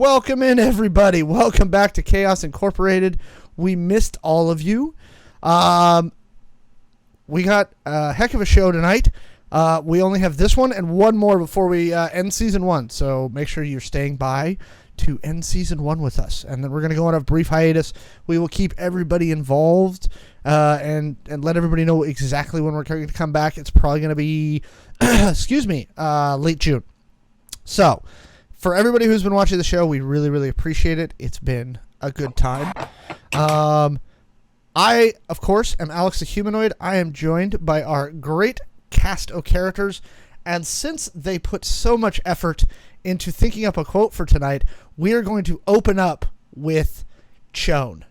Welcome in, everybody. Welcome back to Chaos Incorporated. We missed all of you. We got a heck of a show tonight. We only have this one and one more before we end Season 1. So make sure you're staying by to end Season 1 with us. And then we're going to go on a brief hiatus. We will keep everybody involved and let everybody know exactly when we're going to come back. It's probably going to be, late June. So, for everybody who's been watching the show, we really, really appreciate it. It's been a good time. I, of course, am Alex the Humanoid. I am joined by our great cast of characters. And since they put so much effort into thinking up a quote for tonight, we are going to open up with Shawn.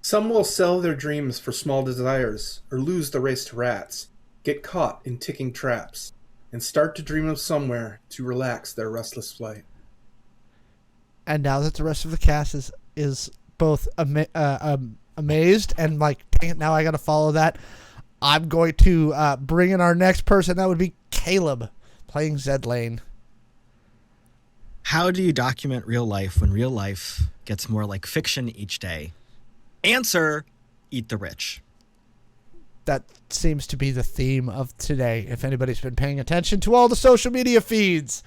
Some will sell their dreams for small desires, or lose the race to rats, get caught in ticking traps, and start to dream of somewhere to relax their restless flight. And now that the rest of the cast is both amazed and like, dang it, now I got to follow that, I'm going to bring in our next person. That would be Caleb, playing Zed Lane. How do you document real life when real life gets more like fiction each day? Answer, eat the rich. That seems to be the theme of today, if anybody's been paying attention to all the social media feeds.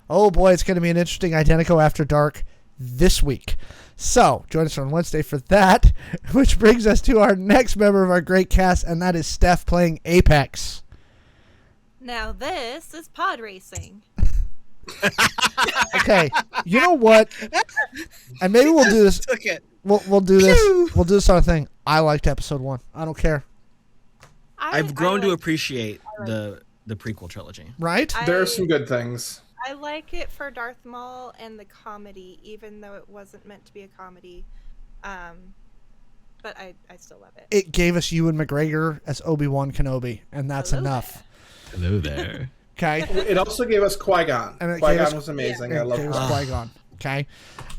Oh boy, it's going to be an interesting Identico After Dark this week. So, join us on Wednesday for that, which brings us to our next member of our great cast, and that is Steph playing Apex. Now this is pod racing. Okay, you know what? And maybe we'll do this. We'll do this. We'll do this on a thing. I liked episode 1. I don't care. I've grown to appreciate the prequel trilogy. Right? There are some good things. I like it for Darth Maul and the comedy, even though it wasn't meant to be a comedy. But I still love it. It gave us Ewan McGregor as Obi-Wan Kenobi, and that's enough. Hello there. Okay. It also gave us Qui-Gon. Qui-Gon was amazing. Yeah, I love Qui-Gon. Okay.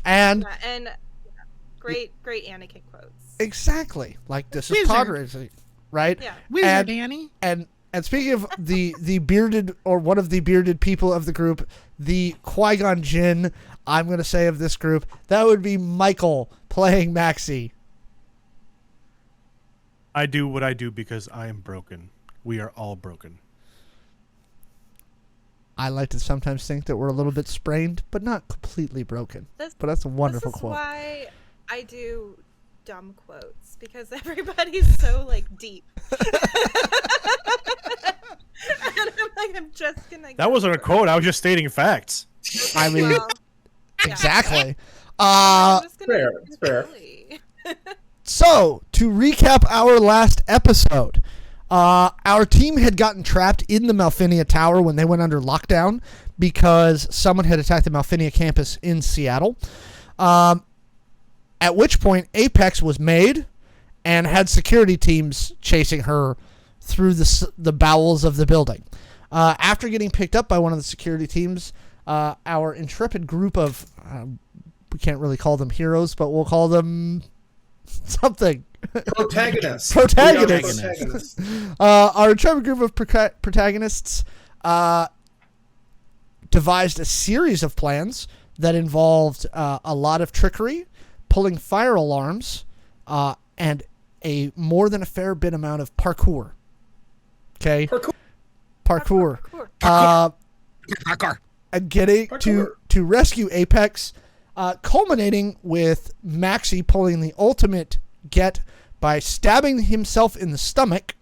And great Anakin quotes. Exactly. Like, this is pod racing, right? Yeah. Wizard Annie. And speaking of the bearded, or one of the bearded people of the group, the Qui-Gon Jinn, I'm going to say, of this group, that would be Michael playing Maxi. I do what I do because I am broken. We are all broken. I like to sometimes think that we're a little bit sprained, but not completely broken. But that's a wonderful quote. This is why I do dumb quotes, because everybody's so like deep. And I'm just gonna. That wasn't a quote. I was just stating facts. I mean, exactly. It's fair. So, to recap our last episode, our team had gotten trapped in the Malfinia Tower when they went under lockdown because someone had attacked the Malfinia campus in Seattle. At which point, Apex was made and had security teams chasing her through the bowels of the building. After getting picked up by one of the security teams, our intrepid group of, we can't really call them heroes, but we'll call them something. Protagonists. Our intrepid group of protagonists devised a series of plans that involved a lot of trickery, pulling fire alarms, and a more than a fair bit amount of parkour. Okay? Parkour. And getting to rescue Apex, culminating with Maxi pulling the ultimate get by stabbing himself in the stomach.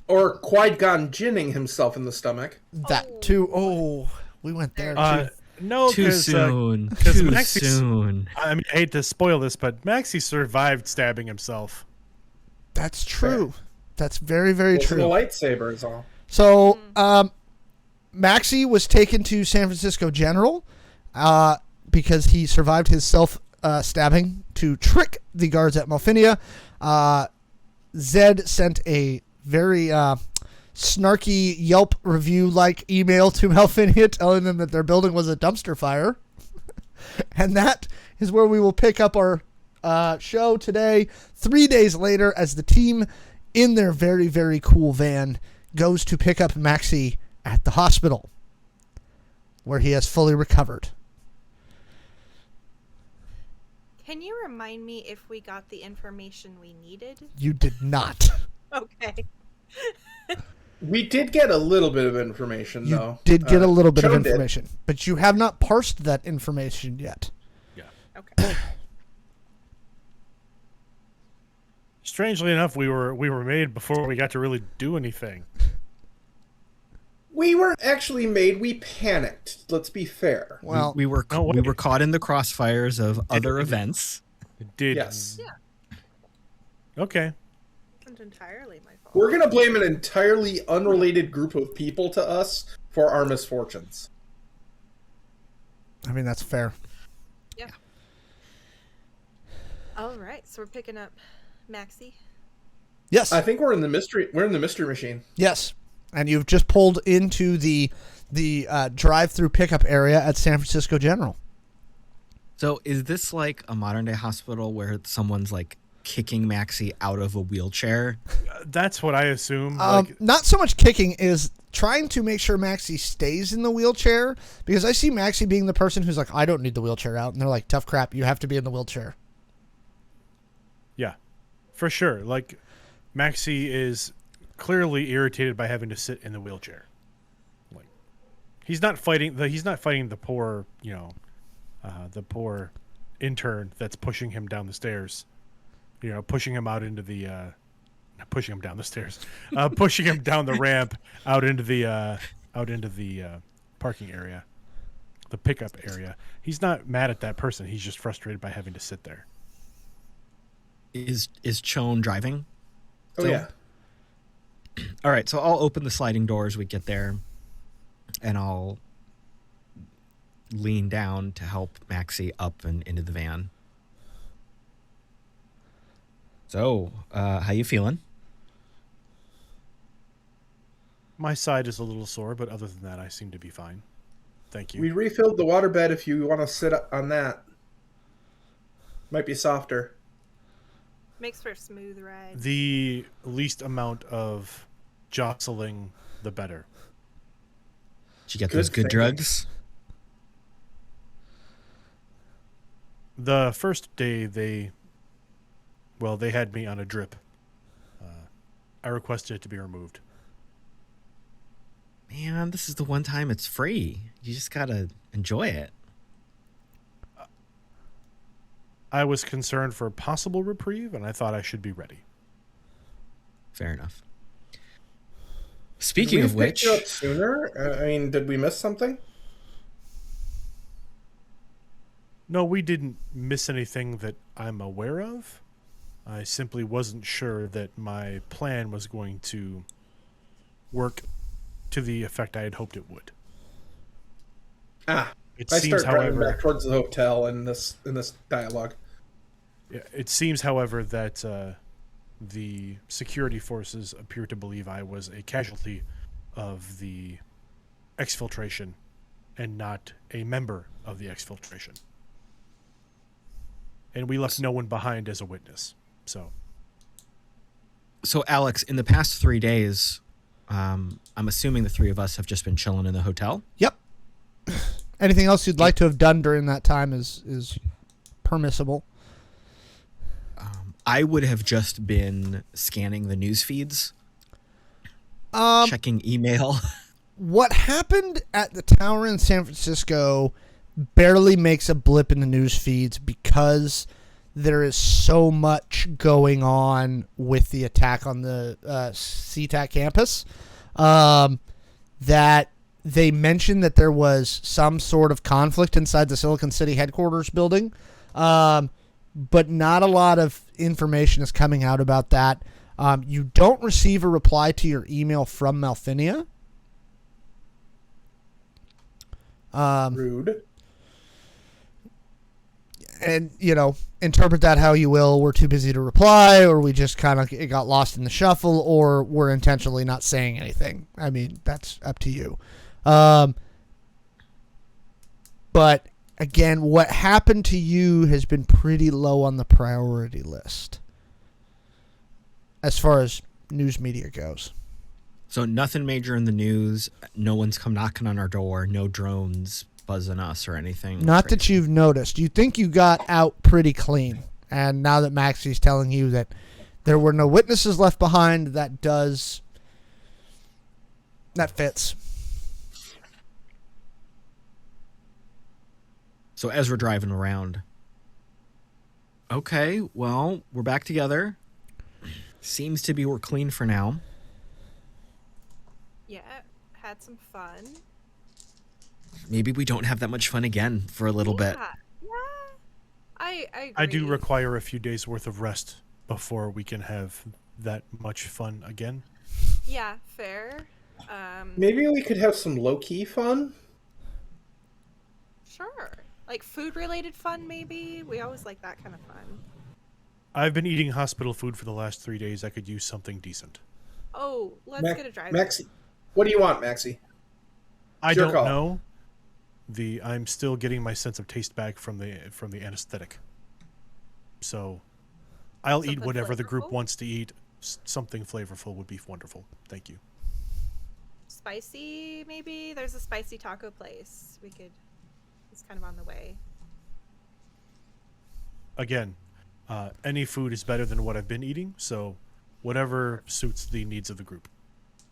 Or Qui-Gon Jinning himself in the stomach. That too. Oh, we went there too. No, too soon. Too Maxi, soon. I mean, I hate to spoil this, but Maxi survived stabbing himself. That's true. Fair. That's very, very true. The lightsaber is all. So, Maxi was taken to San Francisco General because he survived his self-stabbing to trick the guards at Malfinia. Zed sent a very snarky Yelp review-like email to Malfinia telling them that their building was a dumpster fire. And that is where we will pick up our show today, 3 days later, as the team in their very, very cool van goes to pick up Maxi at the hospital. where he has fully recovered. Can you remind me if we got the information we needed? You did not. Okay. We did get a little bit of information, You though. did get a little bit of Shawn did. information, but you have not parsed that information yet. Okay. Strangely enough, we were made before we got to really do anything. We weren't actually made. We panicked. Let's be fair. Well, we were No, we wait. were caught in the crossfires of other events. Did Yes. Okay. Wasn't entirely my fault. We're going to blame an entirely unrelated group of people to us for our misfortunes. I mean, that's fair. Yeah. All right, so we're picking up Maxi. Yes. I think we're in the mystery machine. Yes. And you've just pulled into the drive-through pickup area at San Francisco General. So is this like a modern day hospital where someone's like kicking Maxi out of a wheelchair? That's what I assume. Not so much kicking is trying to make sure Maxi stays in the wheelchair, because I see Maxi being the person who's like, I don't need the wheelchair out. And they're like, tough crap, you have to be in the wheelchair. Yeah, for sure. Like, Maxi is clearly irritated by having to sit in the wheelchair. Like, he's not fighting the poor, the poor intern that's pushing him down the stairs. Pushing him out into the not pushing him down the stairs, pushing him down the ramp out into the parking area, the pickup area. He's not mad at that person. He's just frustrated by having to sit there. Is Chone driving? Oh, So- yeah. All right, so I'll open the sliding doors. We get there, and I'll lean down to help Maxi up and into the van. So, how you feeling? My side is a little sore, but other than that, I seem to be fine. Thank you. We refilled the waterbed if you want to sit on that. Might be softer. Makes for a smooth ride. The least amount of jostling, the better. Did you get Good those good thinking. drugs? The first day they had me on a drip. I requested it to be removed. Man, this is the one time it's free. You just gotta enjoy it. I was concerned for a possible reprieve, and I thought I should be ready. Fair enough. Did Speaking we of pick which, you up sooner? I mean, did we miss something? No, we didn't miss anything that I'm aware of. I simply wasn't sure that my plan was going to work to the effect I had hoped it would. Ah, It I seems, start driving however, back towards the hotel in this dialogue. it seems, however, that the security forces appear to believe I was a casualty of the exfiltration and not a member of the exfiltration. And we left no one behind as a witness. so Alex, in the past 3 days, I'm assuming the three of us have just been chilling in the hotel. Yep. Anything else you'd like to have done during that time is permissible. I would have just been scanning the news feeds, checking email. What happened at the tower in San Francisco barely makes a blip in the news feeds because there is so much going on with the attack on the SeaTac campus that they mentioned that there was some sort of conflict inside the Silicon City headquarters building, but not a lot of information is coming out about that. You don't receive a reply to your email from Malfinia. Rude. And, interpret that how you will. We're too busy to reply, or we just kind of got lost in the shuffle, or we're intentionally not saying anything. I mean, that's up to you. But, again, what happened to you has been pretty low on the priority list as far as news media goes. So nothing major in the news. No one's come knocking on our door. No drones buzzing us or anything. Not that crazy. you've noticed. You think you got out pretty clean. And now that Maxi's telling you that there were no witnesses left behind, that fits. So as we're driving around, okay, well, we're back together. Seems to be we're clean for now. Yeah, had some fun. Maybe we don't have that much fun again for a little bit. Yeah. I agree. I do require a few days worth of rest before we can have that much fun again. Yeah, fair. Maybe we could have some low-key fun? Sure. Like food-related fun, maybe? We always like that kind of fun. I've been eating hospital food for the last 3 days. I could use something decent. Oh, let's get a drive. Maxi, what do you want, Maxi? I It's your don't call. know. I'm still getting my sense of taste back from the anesthetic. So I'll eat Something whatever the group flavorful? wants to eat. Something flavorful would be wonderful. Thank you. Spicy, maybe? There's a spicy taco place. It's kind of on the way. Again, any food is better than what I've been eating, so whatever suits the needs of the group.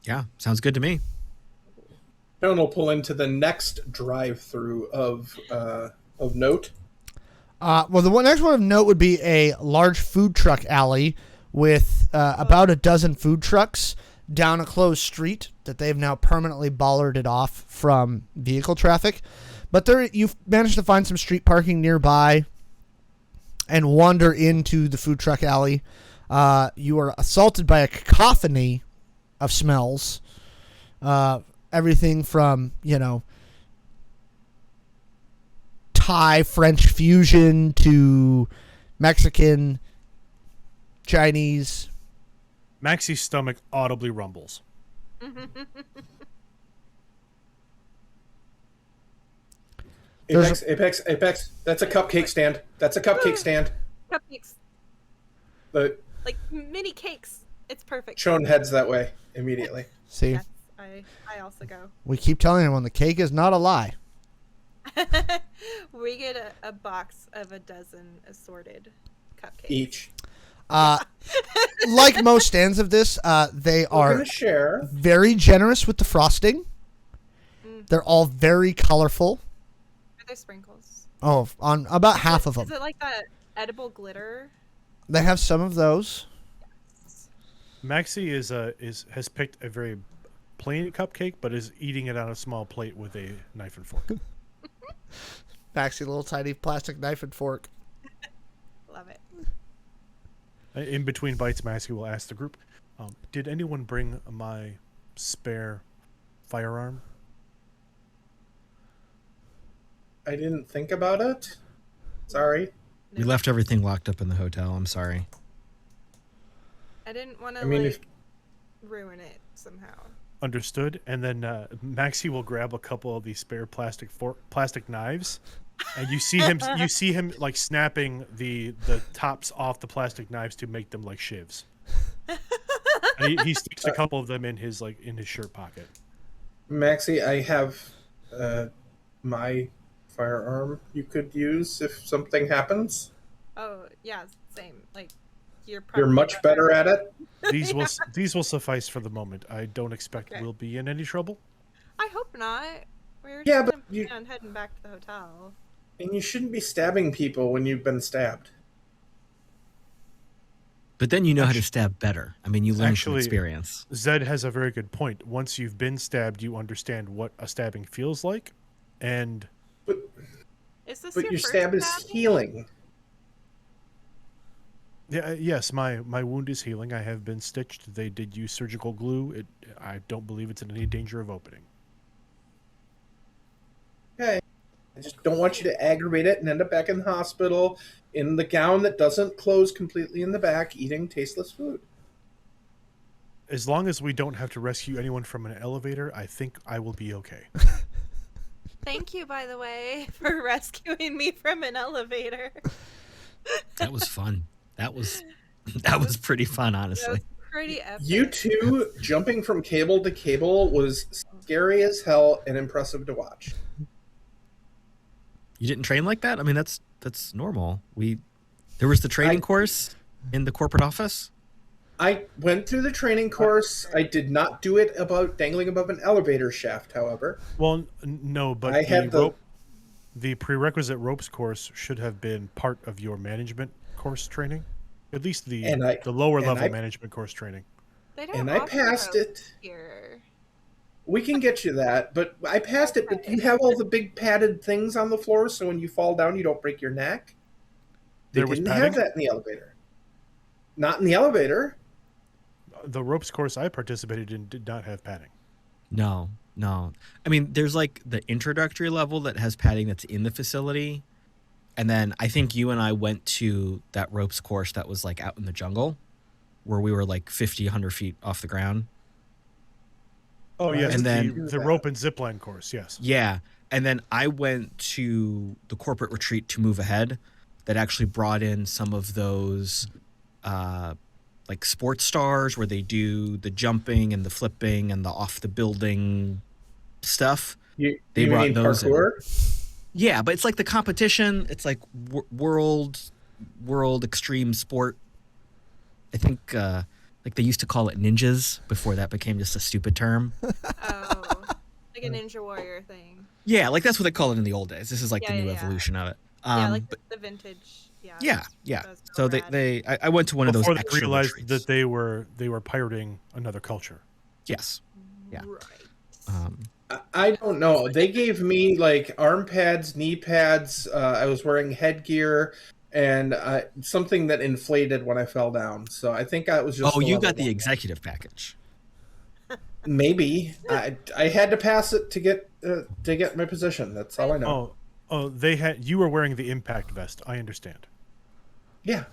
Yeah, sounds good to me. Shawn will pull into the next drive-through of note. Well, the next one of note would be a large food truck alley with about a dozen food trucks down a closed street that they've now permanently bollarded off from vehicle traffic. But you've managed to find some street parking nearby and wander into the food truck alley. You are assaulted by a cacophony of smells. Everything from, Thai, French fusion to Mexican, Chinese. Maxi's stomach audibly rumbles. Apex. That's a cupcake stand. That's a cupcake stand. Cupcakes. But Like mini cakes. It's perfect. Shawn heads that way immediately. See, Yes, I also go. we keep telling everyone the cake is not a lie. We get a box of a dozen assorted cupcakes. Each. Like most stands of this, they We're are gonna share. very generous with the frosting. They're all very colorful. Are there sprinkles? Oh, on about half of Is them. it like that edible glitter? They have some of those. Maxi has picked a very plain cupcake, but is eating it on a small plate with a knife and fork. Maxi, little tiny plastic knife and fork. Love it. In between bites, Maxi will ask the group, did anyone bring my spare firearm? I didn't think about it. Sorry. We left everything locked up in the hotel. I'm sorry. I didn't want to I mean, ruin it somehow. Understood. And then Maxi will grab a couple of these spare plastic knives, and you see him like snapping the tops off the plastic knives to make them like shivs. And he sticks a couple of them in his shirt pocket. Maxi, I have my firearm you could use if something happens. Oh yeah, same. Like you're Much better at it. These will suffice for the moment. I don't expect Okay. we'll be in any trouble. I hope not. We're Yeah, just but gonna plan on heading back to the hotel. And you shouldn't be stabbing people when you've been stabbed. But then you know how to stab better. I mean, you learn from Actually- experience. Zed has a very good point. Once you've been stabbed, you understand what a stabbing feels like, and Is this But your your first stab is stabbing? healing. yes, my wound is healing. I have been stitched. They did use surgical glue. I don't believe it's in any danger of opening. Okay. I just don't want you to aggravate it and end up back in the hospital in the gown that doesn't close completely in the back, eating tasteless food. As long as we don't have to rescue anyone from an elevator, I think I will be okay. Thank you, by the way, for rescuing me from an elevator. That was fun. That was pretty fun, honestly. pretty epic. You two jumping from cable to cable was scary as hell and impressive to watch. You didn't train like that? I mean, that's normal. There was the training course in the corporate office. I went through the training course. I did not do it about dangling above an elevator shaft, however. Well, no, but I had the prerequisite ropes course should have been part of your management course training, at least the lower level management course training. They don't and I offer passed those it. here. We can get you that, but I passed it. But you have all the big padded things on the floor, so when you fall down, you don't break your neck. They didn't have that in the elevator. Not in the elevator. The ropes course I participated in did not have padding. No. I mean, there's like the introductory level that has padding that's in the facility. And then I think you and I went to that ropes course that was like out in the jungle where we were like 50, 100 feet off the ground. Oh, yes. And then the rope and zipline course, yes. Yeah. And then I went to the corporate retreat to move ahead that actually brought in some of those like sports stars where they do the jumping and the flipping and the off the building stuff. They brought those in. Yeah, but it's like the competition. It's like world extreme sport. I think like they used to call it ninjas before that became just a stupid term. Oh, like a Ninja Warrior thing. Yeah, like that's what they call it in the old days. This is like the new evolution of it. Like the vintage. Yeah. So I went to one of those. Before they realized that they were pirating another culture. Yes. Yeah. Right. I don't know. They gave me like arm pads, knee pads. I was wearing headgear and something that inflated when I fell down. So I think I was just. Oh, you got the executive package. Maybe I had to pass it to get my position. That's all I know. Oh, you were wearing the impact vest. I understand. Yeah.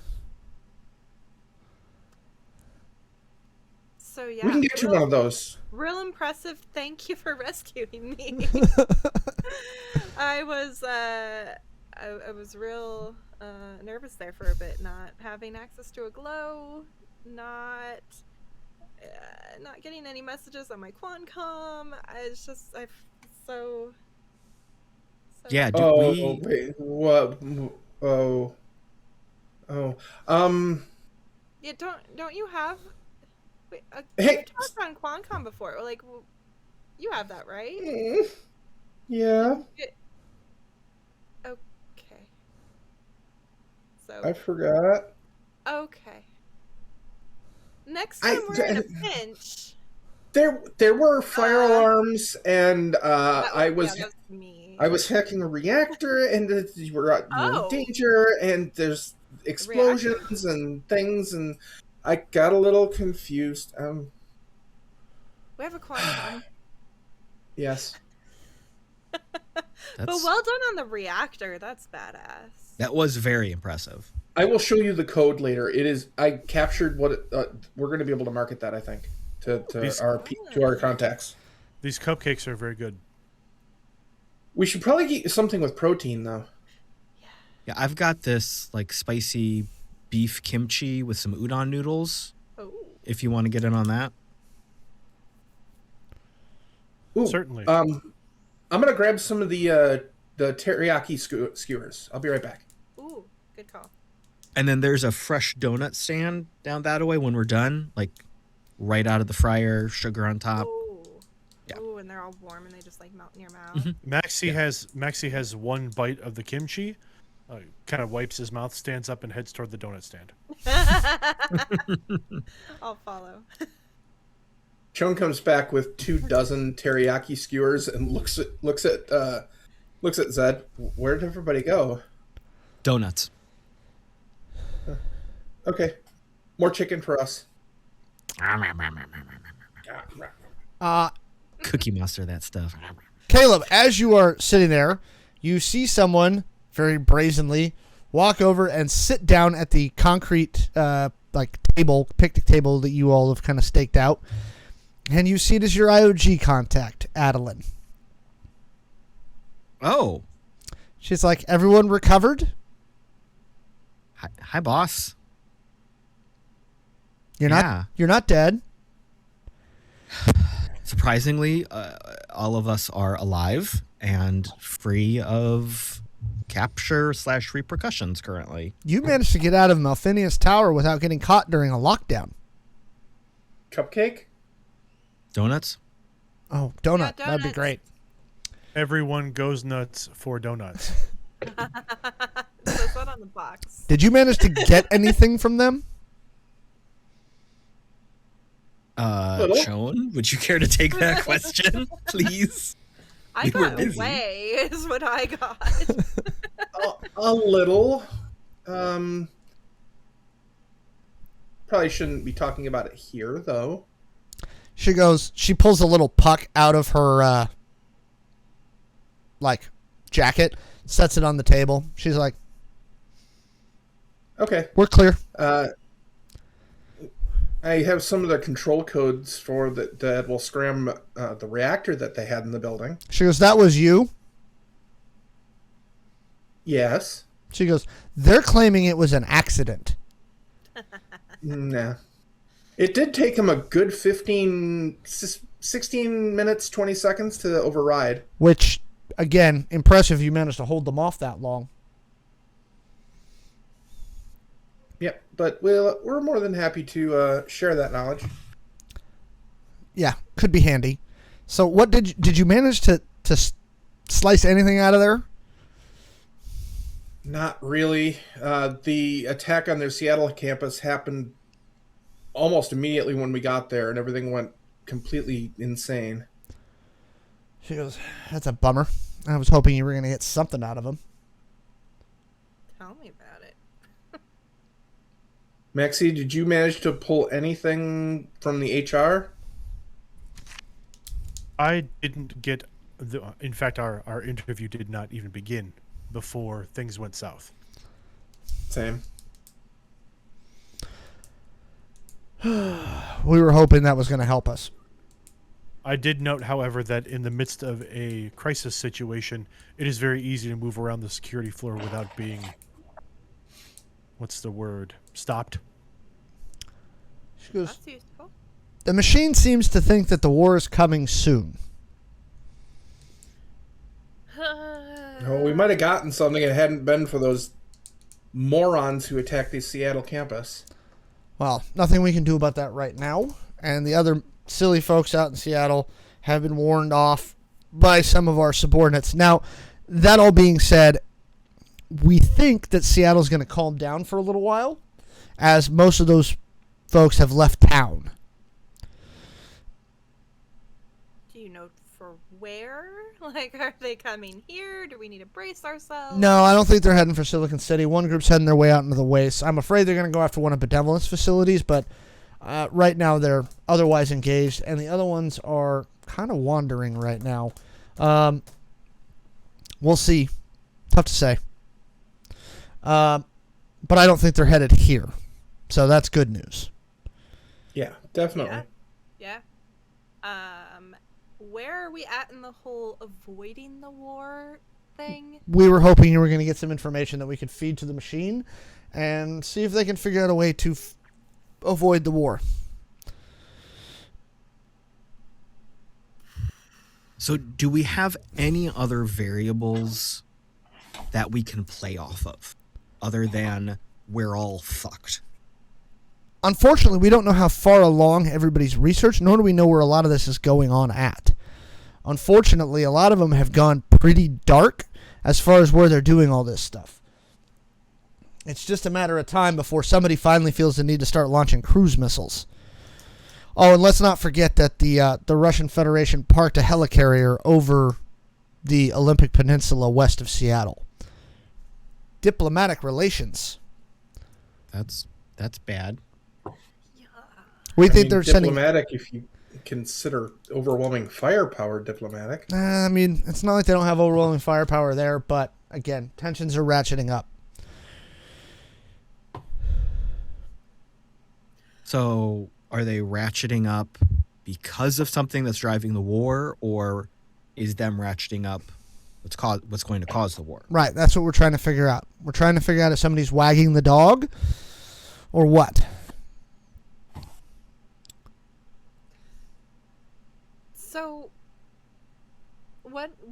So yeah, we can get you one of those. Real impressive. Thank you for rescuing me. I was real nervous there for a bit, not having access to a glow, not getting any messages on my Qualcomm. It's just so yeah. Wait, what? Yeah, don't you have? Wait, Hey, you've talked on Qualcomm before. Like, you have that, right? Yeah. Okay. So. I forgot. Okay. Next time we're in a pinch. There were fire alarms, and I was hacking a reactor, and you were in danger, and there's explosions and things, and I got a little confused. We have a quantum. Yes. But well done on the reactor. That's badass. That was very impressive. I will show you the code later. It is. I captured what we're going to be able to market that. I think to our contacts. These cupcakes are very good. We should probably get something with protein though. Yeah, I've got this like spicy beef kimchi with some udon noodles. Oh. If you want to get in on that. Ooh, certainly. I'm gonna grab some of the teriyaki skewers. I'll be right back. Ooh, good call. And then there's a fresh donut stand down that way when we're done, like right out of the fryer, sugar on top. Ooh. Yeah. Ooh, and they're all warm and they just like melt in your mouth. Mm-hmm. Maxi has one bite of the kimchi, kind of wipes his mouth, stands up, and heads toward the donut stand. I'll follow. Shawn comes back with 24 teriyaki skewers and looks at Zed. Where did everybody go? Donuts. Okay, more chicken for us. Cookie Monster, that stuff. Caleb, as you are sitting there, you see someone very brazenly walk over and sit down at the concrete picnic table that you all have kind of staked out. And you see it as your IOG contact, Adeline. Oh. She's like, everyone recovered? Hi, boss. You're not dead. Surprisingly, all of us are alive and free of capture/repercussions currently. You managed to get out of Malfinius Tower without getting caught during a lockdown. Cupcake? Donuts? Oh, donut. Yeah, That'd be donuts. great. Everyone goes nuts for donuts. Says that on the box. Did you manage to get anything from them? Little. Shawn, would you care to take that question, please? I We were got busy. away is what I got. A little. Probably shouldn't be talking about it here, though. She pulls a little puck out of her, jacket, sets it on the table. She's like, Okay. we're clear. I have some of the control codes for that will scram the reactor that they had in the building. She goes, that was you? Yes. She goes, they're claiming it was an accident. Nah. It did take him a good 16 minutes, 20 seconds to override. Which, again, impressive you managed to hold them off that long. Yep, but we're more than happy to share that knowledge. Yeah, could be handy. So what did you manage to slice anything out of there? Not really. The attack on their Seattle campus happened almost immediately when we got there, and everything went completely insane. She goes, that's a bummer. I was hoping you were going to get something out of them. Tell me about it. Maxi, did you manage to pull anything from the HR? I didn't get in fact, our interview did not even begin before things went south. Same. We were hoping that was going to help us. I did note, however, that in the midst of a crisis situation, it is very easy to move around the security floor without being, what's the word, stopped. She goes, That's useful. the machine seems to think that the war is coming soon. Oh, we might have gotten something if it hadn't been for those morons who attacked the Seattle campus. Well, nothing we can do about that right now. And the other silly folks out in Seattle have been warned off by some of our subordinates. Now, that all being said, we think that Seattle's going to calm down for a little while, as most of those folks have left town. Do you know for where? Like, are they coming here? Do we need to brace ourselves? No, I don't think they're heading for Silicon City. One group's heading their way out into the waste. I'm afraid they're going to go after one of Benevolent's facilities, but right now they're otherwise engaged, and the other ones are kind of wandering right now. We'll see. Tough to say. But I don't think they're headed here. So that's good news. Yeah, definitely. Yeah. Where are we at in the whole avoiding the war thing? We were hoping you were going to get some information that we could feed to the machine and see if they can figure out a way to avoid the war. So do we have any other variables that we can play off of other than we're all fucked? Unfortunately, we don't know how far along everybody's research, nor do we know where a lot of this is going on at. Unfortunately, a lot of them have gone pretty dark as far as where they're doing all this stuff. It's just a matter of time before somebody finally feels the need to start launching cruise missiles. Oh, and let's not forget that the Russian Federation parked a helicarrier over the Olympic Peninsula west of Seattle. Diplomatic relations. That's bad. We think I mean, they're sending... diplomatic if you consider overwhelming firepower diplomatic. I mean, it's not like they don't have overwhelming firepower there, but again, tensions are ratcheting up. So are they ratcheting up because of something that's driving the war, or is them ratcheting up what's going to cause the war? Right, that's what we're trying to figure out. We're trying to figure out if somebody's wagging the dog or what.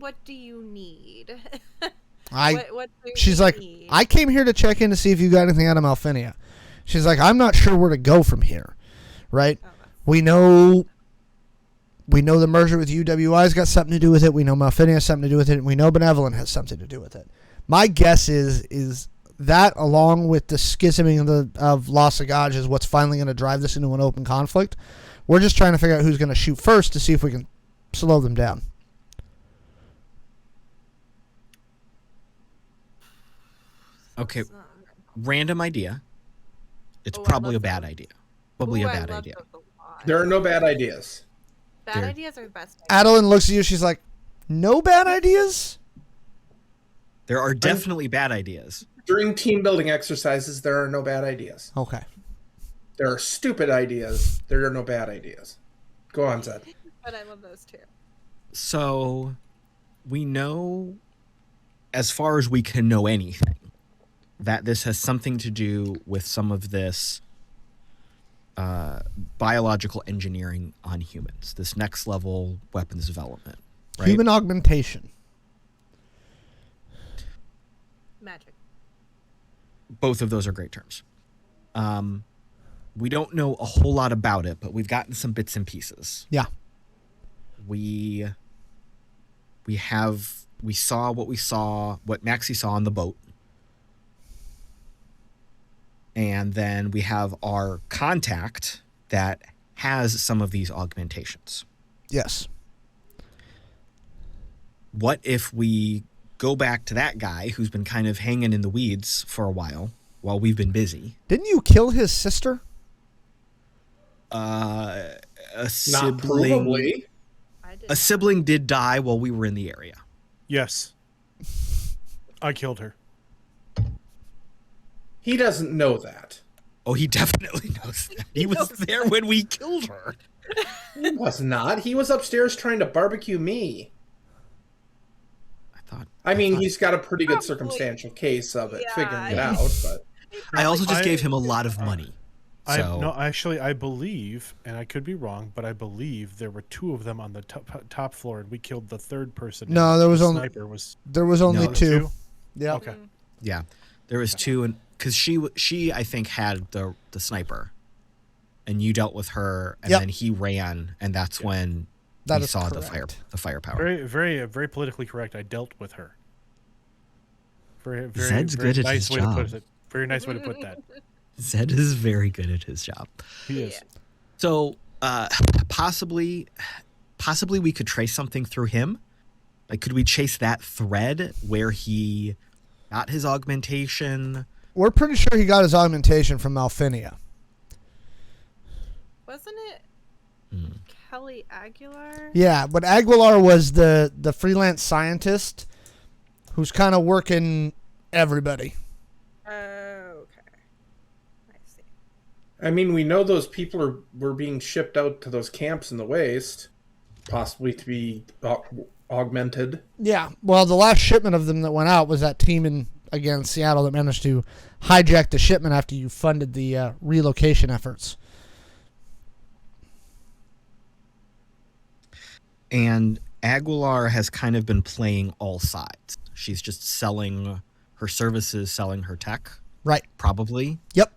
what do you need? What do She's you like, need? I came here to check in to see if you got anything out of Malfinia. She's like, I'm not sure where to go from here, right? Oh, We know the merger with UWI's got something to do with it. We know Malfinia has something to do with it. And we know Benevolent has something to do with it. My guess is that, along with the schisming of Las Agage, is what's finally going to drive this into an open conflict. We're just trying to figure out who's going to shoot first to see if we can slow them down. Okay, It's not- random idea. It's Oh, I probably a love bad those. idea. Probably Ooh, a I bad love idea. those a lot. There are no bad ideas. Bad There- ideas are the best. Adeline looks at you. She's like, no bad ideas? There are definitely bad ideas. During team building exercises, there are no bad ideas. Okay. There are stupid ideas. There are no bad ideas. Go on, Zed. But I love those too. So we know, as far as we can know anything, that this has something to do with some of this biological engineering on humans, this next level weapons development, right? Human augmentation. Magic. Both of those are great terms. We don't know a whole lot about it, but we've gotten some bits and pieces. Yeah. We saw what Maxi saw on the boat. And then we have our contact that has some of these augmentations. Yes. What if we go back to that guy who's been kind of hanging in the weeds for a while we've been busy? Didn't you kill his sister? A Not sibling. provably. I did. A sibling did die while we were in the area. Yes. I killed her. He doesn't know that. Oh, he definitely knows that. He was there when we killed her. He was not. He was upstairs trying to barbecue me. I mean, he's got a pretty good Probably. circumstantial case of it, Yeah, figuring it I- out. But I also just I- gave him a lot of money. I believe, and I could be wrong, but I believe there were two of them on the top floor, and we killed the third person. No, and there was the only- sniper was There was only No. two. Yeah. Okay. Yeah, there was two, and because she I think had the sniper, and you dealt with her, and Yep. then he ran, and that's when That we is saw correct. the firepower. very politically correct. I dealt with her. Very Zed's very good at nice his way to job. put it. Very nice way to put that. Zed is very good at his job. He is. Yeah. So possibly we could trace something through him. Like, could we chase that thread where he got his augmentation? We're pretty sure he got his augmentation from Malfinia. Wasn't it Hmm. Kelly Aguilar? Yeah, but Aguilar was the freelance scientist who's kind of working everybody. Okay. I see. I mean, we know those people were being shipped out to those camps in the waste, possibly to be augmented. Yeah, well, the last shipment of them that went out was that team in, again, Seattle that managed to hijack the shipment after you funded the relocation efforts. And Aguilar has kind of been playing all sides. She's just selling her services, selling her tech, Right. probably. Yep.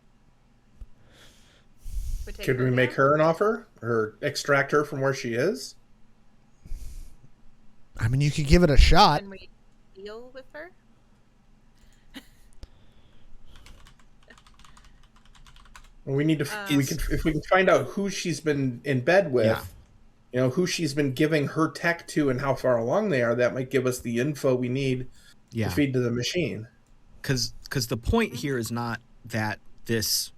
take Could we her make down? her an offer or extract her from where she is? I mean, you could give it a shot. Can we deal with her? We need to. If we can find out who she's been in bed with, Yeah. you know, who she's been giving her tech to, and how far along they are. That might give us the info we need Yeah. to feed to the machine. Because the point here is not that this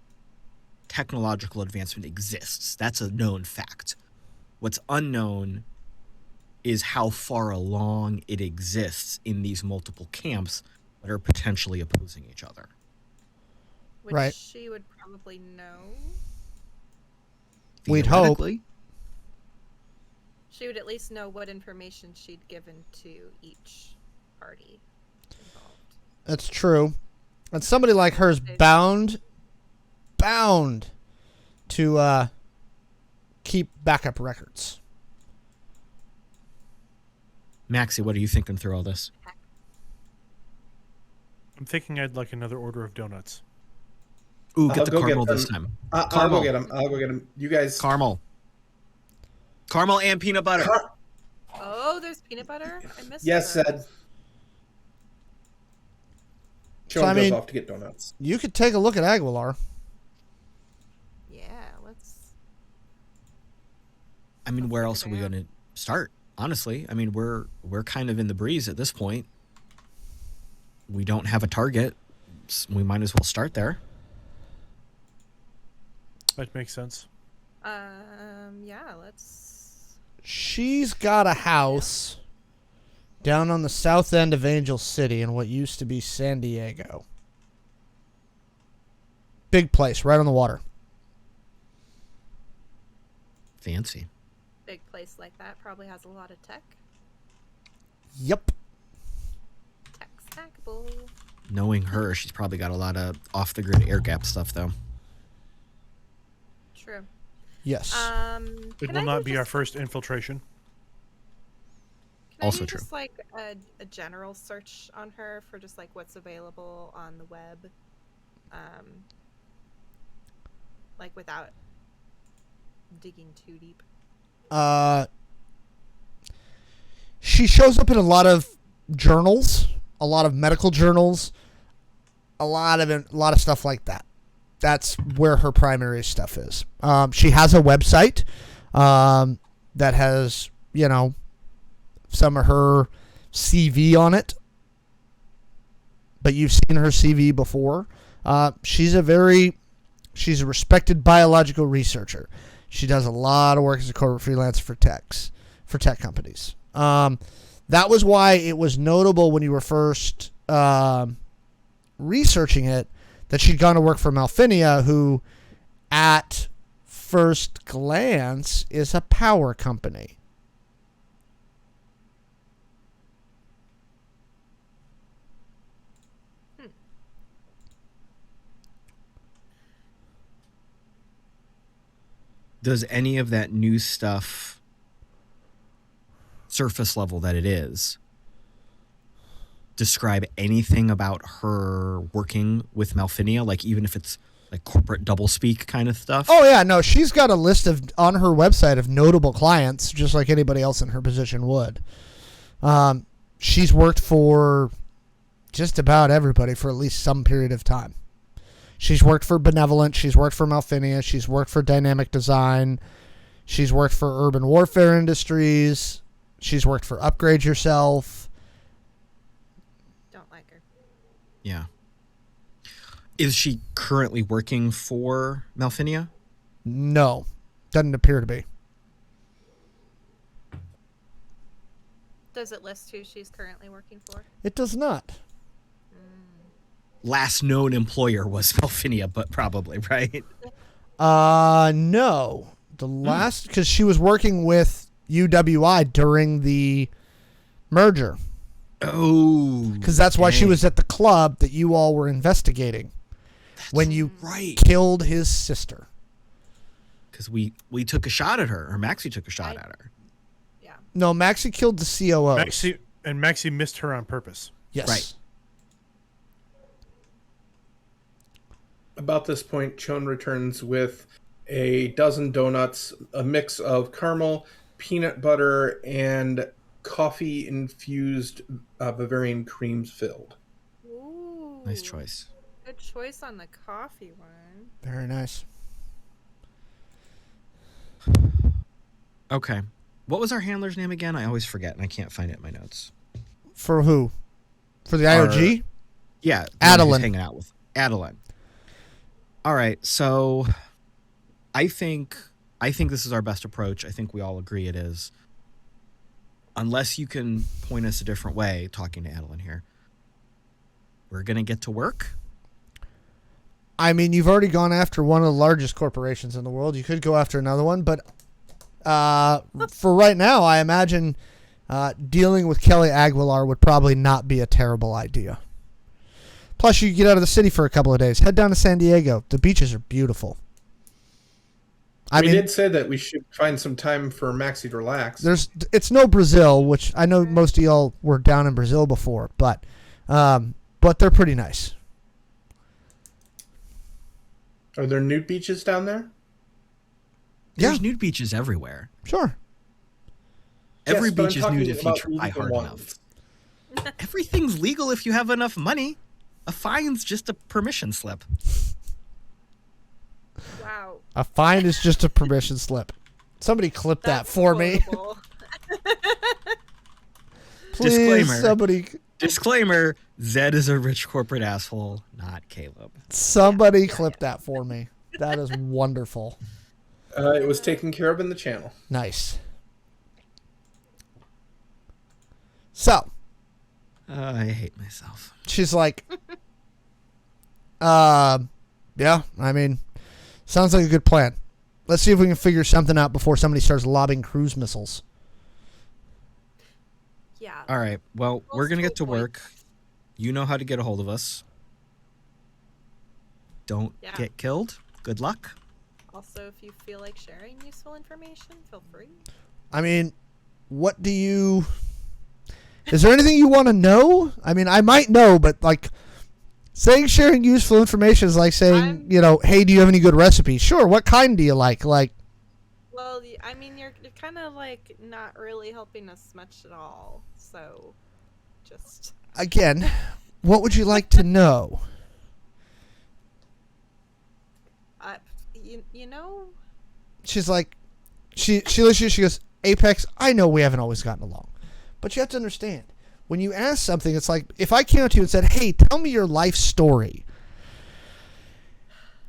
technological advancement exists. That's a known fact. What's unknown is how far along it exists in these multiple camps that are potentially opposing each other. Which Right. she would probably know. We'd hope. Theoretically, She would at least know what information she'd given to each party involved. That's true. And somebody like her is bound to keep backup records. Maxi, what are you thinking through all this? I'm thinking I'd like another order of donuts. Ooh, get I'll the go caramel get this them. time. I'll go Caramel. get them. I'll go get them. You guys. Caramel and peanut butter. Oh, there's peanut butter? I missed Yes, that. Ed. So, Shawn I goes mean- off to get donuts. You could take a look at Aguilar. Yeah, let's... I mean, where else are we going to start? Honestly, I mean, we're kind of in the breeze at this point. We don't have a target. We might as well start there. That makes sense. Yeah, let's... She's got a house down on the south end of Angel City in what used to be San Diego. Big place, right on the water. Fancy. Big place like that probably has a lot of tech. Yep. Tech's hackable. Knowing her, she's probably got a lot of off-the-grid air gap stuff, though. True. Yes. It Can will I not do be our just- first infiltration. Can Also I do true. just like a general search on her for just like what's available on the web? Like without digging too deep. She shows up in a lot of journals, a lot of medical journals, a lot of stuff like that. That's where her primary stuff is. She has a website that has, some of her CV on it. But you've seen her CV before. She's a respected biological researcher. She does a lot of work as a corporate freelancer for tech companies. That was why it was notable when you were first researching it that she'd gone to work for Malfinia, who at first glance is a power company. Does any of that new stuff, surface level that it is, describe anything about her working with Malfinia? Like, even if it's like corporate doublespeak kind of stuff? Oh, yeah, no, she's got a list on her website of notable clients, just like anybody else in her position would. She's worked for just about everybody for at least some period of time. She's worked for Benevolent. She's worked for Malfinia. She's worked for Dynamic Design. She's worked for Urban Warfare Industries. She's worked for Upgrade Yourself. Don't like her. Yeah. Is she currently working for Malfinia? No, doesn't appear to be. Does it list who she's currently working for? It does not. Last known employer was Malfinia, but probably, right? No. The last, because she was working with UWI during the merger. Oh. Because that's why she dang. was at the club that you all were investigating when you Right. killed his sister. Because we took a shot at her, or Maxi took a shot at her. Yeah. No, Maxi killed the COO. Maxi missed her on purpose. Yes. Right. About this point, Shawn returns with a dozen donuts, a mix of caramel, peanut butter, and coffee-infused Bavarian creams filled. Ooh. Nice choice. Good choice on the coffee one. Very nice. Okay. What was our handler's name again? I always forget, and I can't find it in my notes. For who? For the IOG? Yeah. the one who's Adeline. Hanging out with Adeline. All right. So I think this is our best approach. I think we all agree it is. Unless you can point us a different way, talking to Adeline here. We're going to get to work. I mean, you've already gone after one of the largest corporations in the world. You could go after another one, but for right now, I imagine dealing with Kelly Aguilar would probably not be a terrible idea. Plus, you could get out of the city for a couple of days. Head down to San Diego. The beaches are beautiful. I we mean, did say that we should find some time for Maxi to relax. it's no Brazil, which I know most of y'all were down in Brazil before, but they're pretty nice. Are there nude beaches down there? There's nude beaches everywhere. Sure. Every Yes, but beach I'm is nude talking if you about try legal hard ones. enough. Everything's legal if you have enough money. A fine's just a permission slip. Wow. A fine is just a permission slip. Somebody clip that That's for me. quotable. Please, Disclaimer. somebody Disclaimer, Zed is a rich corporate asshole, not Caleb. clip that for me. That is wonderful. It was taken care of in the channel. Nice. So, I hate myself. she's like, yeah, I mean, sounds like a good plan. Let's see if we can figure something out before somebody starts lobbing cruise missiles. Yeah. All right, well, we're going to get to Point. work. You know how to get a hold of us. Don't Yeah. get killed. Good luck. Also, if you feel like sharing useful information, feel free. I mean, what do you... Is there anything you want to know? I mean, I might know, but like saying sharing useful information is like saying, hey, do you have any good recipes? Sure. What kind do you like? Like, Well, I mean, you're kind of like not really helping us much at all. So, just again, what would you like to know? you know, She's like, she listens, she goes, Apex, I know we haven't always gotten along, but you have to understand, when you ask something, it's like, if I came up to you and said, hey, tell me your life story,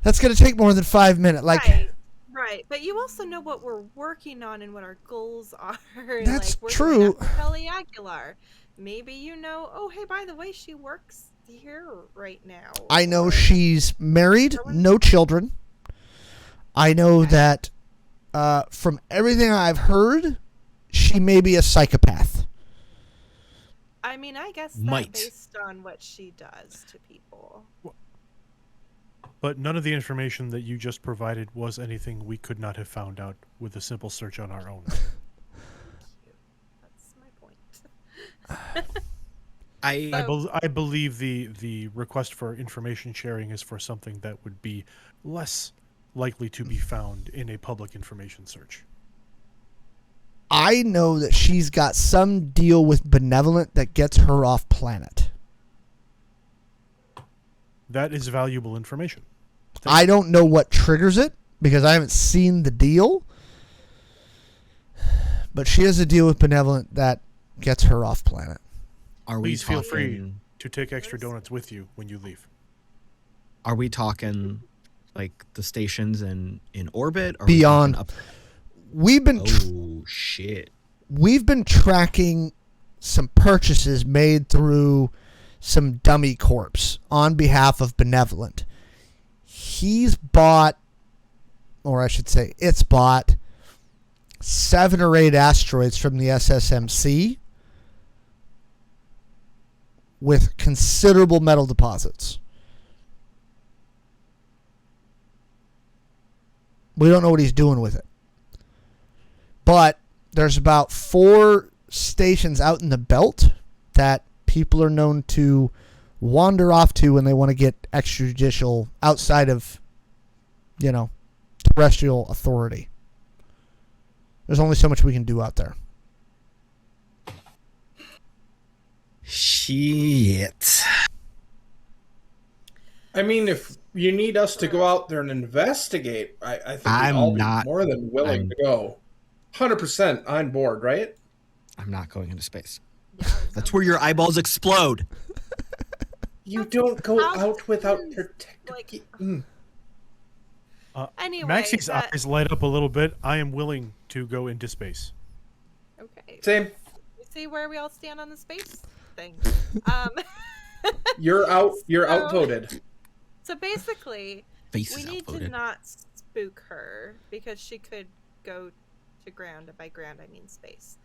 that's going to take more than 5 minutes. Like, right. But you also know what we're working on and what our goals are. That's like, we're true. going after Kelly Aguilar. Maybe oh, hey, by the way, she works here right now. I know Or- she's married, no children. I know that from everything I've heard, she may be a psychopath. I mean, I guess Might. that's based on what she does to people. But none of the information that you just provided was anything we could not have found out with a simple search on our own. That's my point. I believe the request for information sharing is for something that would be less likely to be found in a public information search. I know that she's got some deal with Benevolent that gets her off planet. That is valuable information. I don't know what triggers it because I haven't seen the deal. But she has a deal with Benevolent that gets her off planet. Are we Please feel talking? free to take extra donuts with you when you leave. Are we talking like the stations in orbit? Or are we Beyond. talking up? We've been Oh shit! we've been tracking some purchases made through some dummy corps on behalf of Benevolent. He's bought, or I should say it's bought, 7 or 8 asteroids from the SSMC with considerable metal deposits. We don't know what he's doing with it. But there's about 4 stations out in the belt that people are known to wander off to when they want to get extrajudicial outside of, terrestrial authority. There's only so much we can do out there. Shit. I mean, if you need us to go out there and investigate, I think I'm we'd all not- be more than willing to go. 100% on board, right? I'm not going into space. Yeah, That's where your eyeballs explode. You don't go How out without soon- protective. like- Anyway, Maxi's that- eyes light up a little bit. I am willing to go into space. Okay. Same. You see where we all stand on the space thing. You're out. You're So- outvoted. So basically, Face we is need to outvoted. not spook her because she could go to ground. And by ground, I mean space.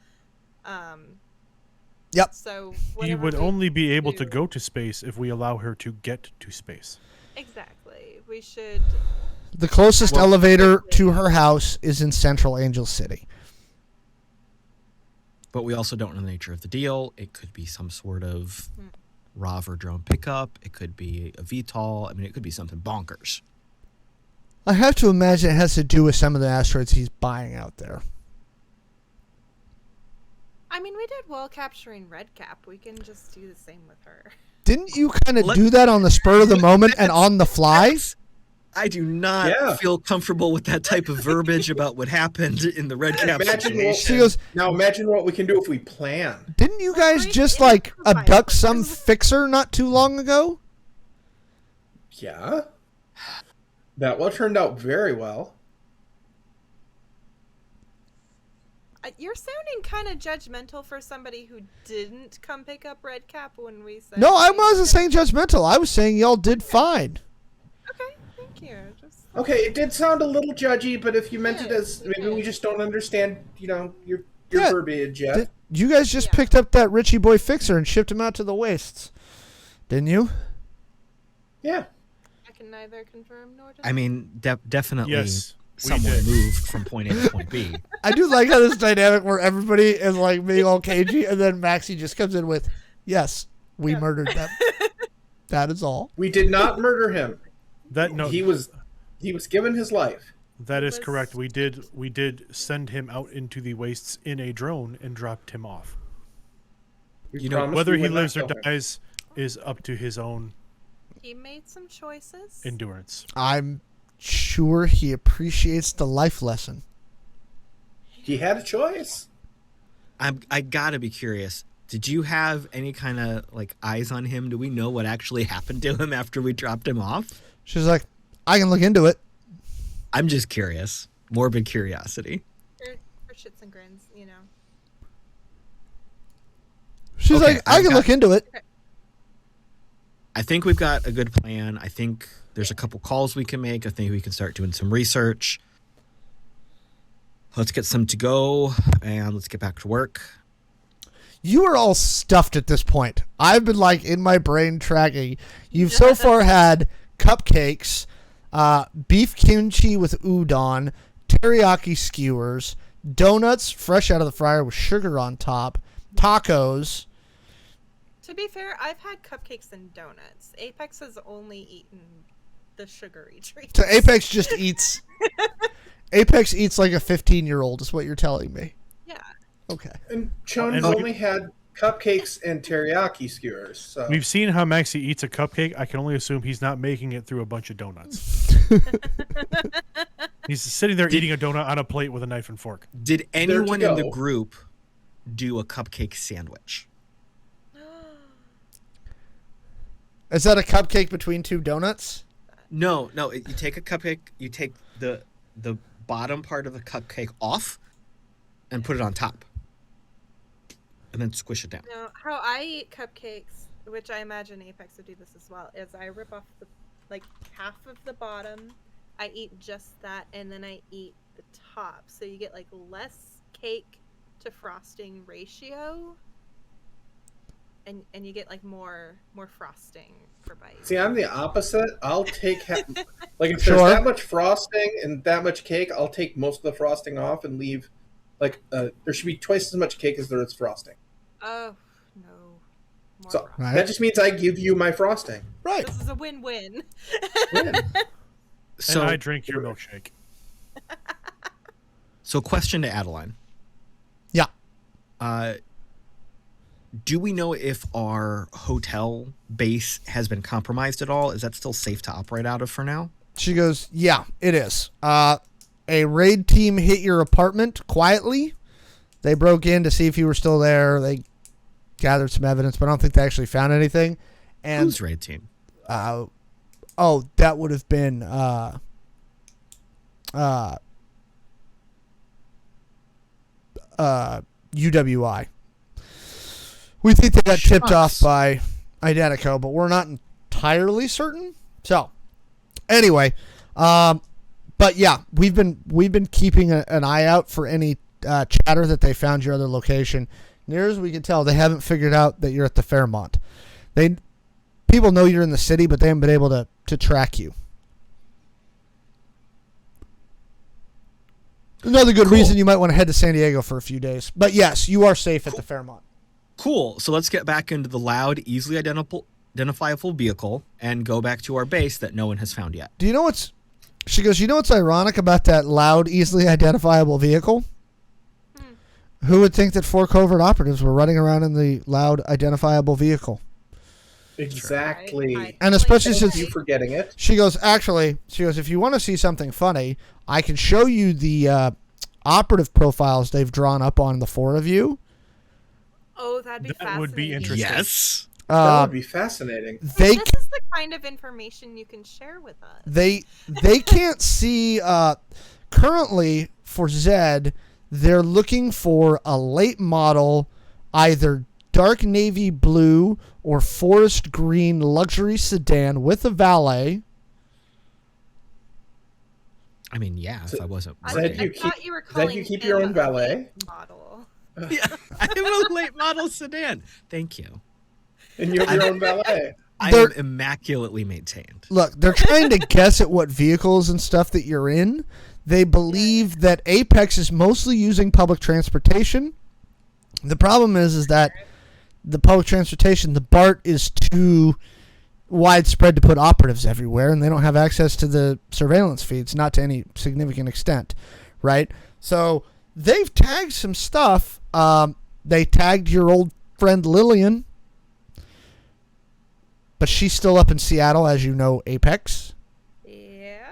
Yep. So She whatever would we only be able to do- go to space if we allow her to get to space. Exactly. We should. The closest Well- elevator to her house is in Central Angel City. But we also don't know the nature of the deal. It could be some sort of RAV or drone pickup. It could be a VTOL. I mean, it could be something bonkers. I have to imagine it has to do with some of the asteroids he's buying out there. I mean, we did well capturing Redcap. We can just do the same with her. Didn't you kind of Let- do that on the spur of the moment and on the fly? I do not Yeah. feel comfortable with that type of verbiage about what happened in the Red Cap Imagine what, situation. She goes, now imagine what we can do if we plan. didn't you guys Right, just it like is a abduct violence. some fixer not too long ago? Yeah. That well turned out very well. You're sounding kind of judgmental for somebody who didn't come pick up Redcap when we said. No, I we wasn't did. saying judgmental. I was saying y'all did fine. Okay, thank you. Just Okay, it did sound a little judgy, but if you meant it Yeah, as maybe we yeah. just don't understand, your Yeah, verbiage yet. You guys just Yeah. picked up that Richie Boy fixer and shipped him out to the wastes, didn't you? Yeah. I can neither confirm nor deny. I mean, definitely Yes, we someone did. moved from point A to point B. I do like how this dynamic where everybody is like being all cagey, and then Maxi just comes in with, "Yes, we Yeah. murdered them. That is all." We did not murder him. He was given his life. That is was- correct. We did send him out into the wastes in a drone and dropped him off. We You know, promised Whether we he would not lives or kill him. dies is up to his own He made some choices. endurance. I'm sure he appreciates the life lesson. He had a choice. I gotta be curious. Did you have any kind of like eyes on him? Do we know what actually happened to him after we dropped him off? She's like, "I can look into it." I'm just curious. Morbid curiosity. For shits and grins, you know. She's Okay, like, "I I've can got- look into it." I think we've got a good plan. I think there's a couple calls we can make. I think we can start doing some research. Let's get some to go and let's get back to work. You are all stuffed at this point. I've been like in my brain tracking. You've so far had cupcakes, beef kimchi with udon, teriyaki skewers, donuts fresh out of the fryer with sugar on top, tacos. To be fair, I've had cupcakes and donuts. Apex has only eaten the sugary treats. So Apex just eats. Apex eats like a 15-year-old is what you're telling me. Yeah. Okay. And Chon's And only had cupcakes and teriyaki skewers. So We've seen how Maxi eats a cupcake. I can only assume he's not making it through a bunch of donuts. He's sitting there eating a donut on a plate with a knife and fork. Did anyone in the go. group do a cupcake sandwich? Is that a cupcake between two donuts? No. You take a cupcake, you take the bottom part of the cupcake off and put it on top. And then squish it down. No, how I eat cupcakes, which I imagine Apex would do this as well, is I rip off the half of the bottom. I eat just that, and then I eat the top. So you get like less cake to frosting ratio, and you get like more frosting per bite. see, I'm the opposite. I'll take like if Sure. there's that much frosting and that much cake, I'll take most of the frosting off and leave. There should be twice as much cake as there is frosting. Oh no, more So frosting. Right. that just means I give you my frosting. Right. This is a win-win. Win. So, And I drink your milkshake. so question to Adeline. Yeah. Do we know if our hotel base has been compromised at all? Is that still safe to operate out of for now? She goes, "Yeah, it is. A raid team hit your apartment quietly. They broke in to see if you were still there. They gathered some evidence, but I don't think they actually found anything. And Who's raid team? that would have been UWI. We think they got tipped off Shucks. by Identico, but we're not entirely certain. So, anyway, but yeah, we've been keeping an eye out for any chatter that they found your other location. Near as we can tell, they haven't figured out that you're at the Fairmont. people know you're in the city, but they haven't been able to track you. Another good reason you might want to head to San Diego for a few days. But yes, you are safe at the Fairmont. Cool. So let's get back into the loud, easily identifiable vehicle and go back to our base that no one has found yet. Do you know what's... She goes, you know what's ironic about that loud, easily identifiable vehicle? Who would think that 4 covert operatives were running around in the loud, identifiable vehicle? Exactly. And especially Thank since you for getting it. she goes, if you want to see something funny, I can show you the operative profiles they've drawn up on the 4 of you. Oh, that'd be fascinating. That would be interesting. Yes. That would be fascinating. This is the kind of information you can share with us. They can't see currently for Zed. They're looking for a late model, either dark navy blue or forest green luxury sedan with a valet. I mean, yeah, if I wasn't. Zed, working. you thought you were calling you keep him your own a valet. late model. Yeah, I'm a late model sedan. Thank you. And you have your own valet. I am immaculately maintained. Look, they're trying to guess at what vehicles and stuff that you're in. They believe that Apex is mostly using public transportation. The problem is that the public transportation, the BART is too widespread to put operatives everywhere, and they don't have access to the surveillance feeds, not to any significant extent, right? So they've tagged some stuff. They tagged your old friend Lillian, but she's still up in Seattle, as you know, Apex. Yeah.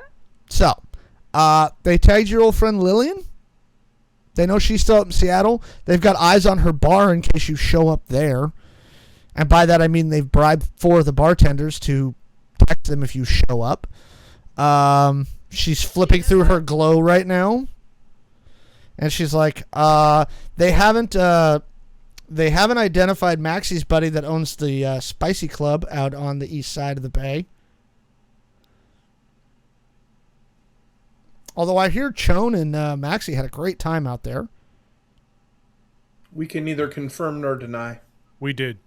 So, they tagged your old friend Lillian. They know she's still up in Seattle. They've got eyes on her bar in case you show up there. And by that, I mean they've bribed 4 of the bartenders to text them if you show up. She's flipping through her glow right now. And she's like, they haven't identified Maxi's buddy that owns the Spicy Club out on the east side of the bay. Although I hear Chone and Maxi had a great time out there. We can neither confirm nor deny. We did.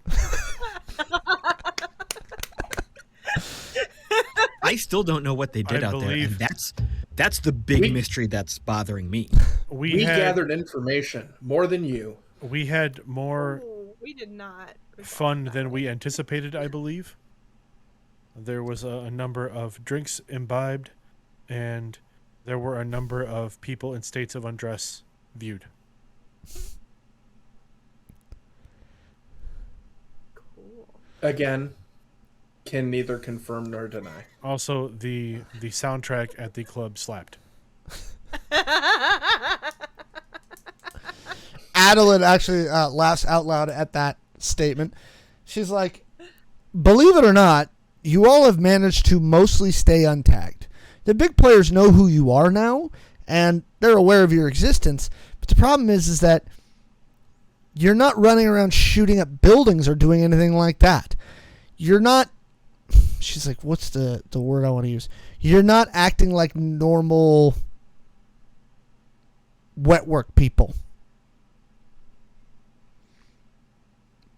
I still don't know what they did out there, and that's the big mystery that's bothering me. We gathered information more than you. We had more We did not fun than we anticipated, I believe. There was a number of drinks imbibed, and there were a number of people in states of undress viewed. Cool. Again, can neither confirm nor deny. Also, the soundtrack at the club slapped. Adeline actually laughs out loud at that statement. She's like, believe it or not, you all have managed to mostly stay untagged. The big players know who you are now, and they're aware of your existence. But the problem is that you're not running around shooting up buildings or doing anything like that. You're not... She's like, what's the word I want to use? You're not acting like normal wet work people.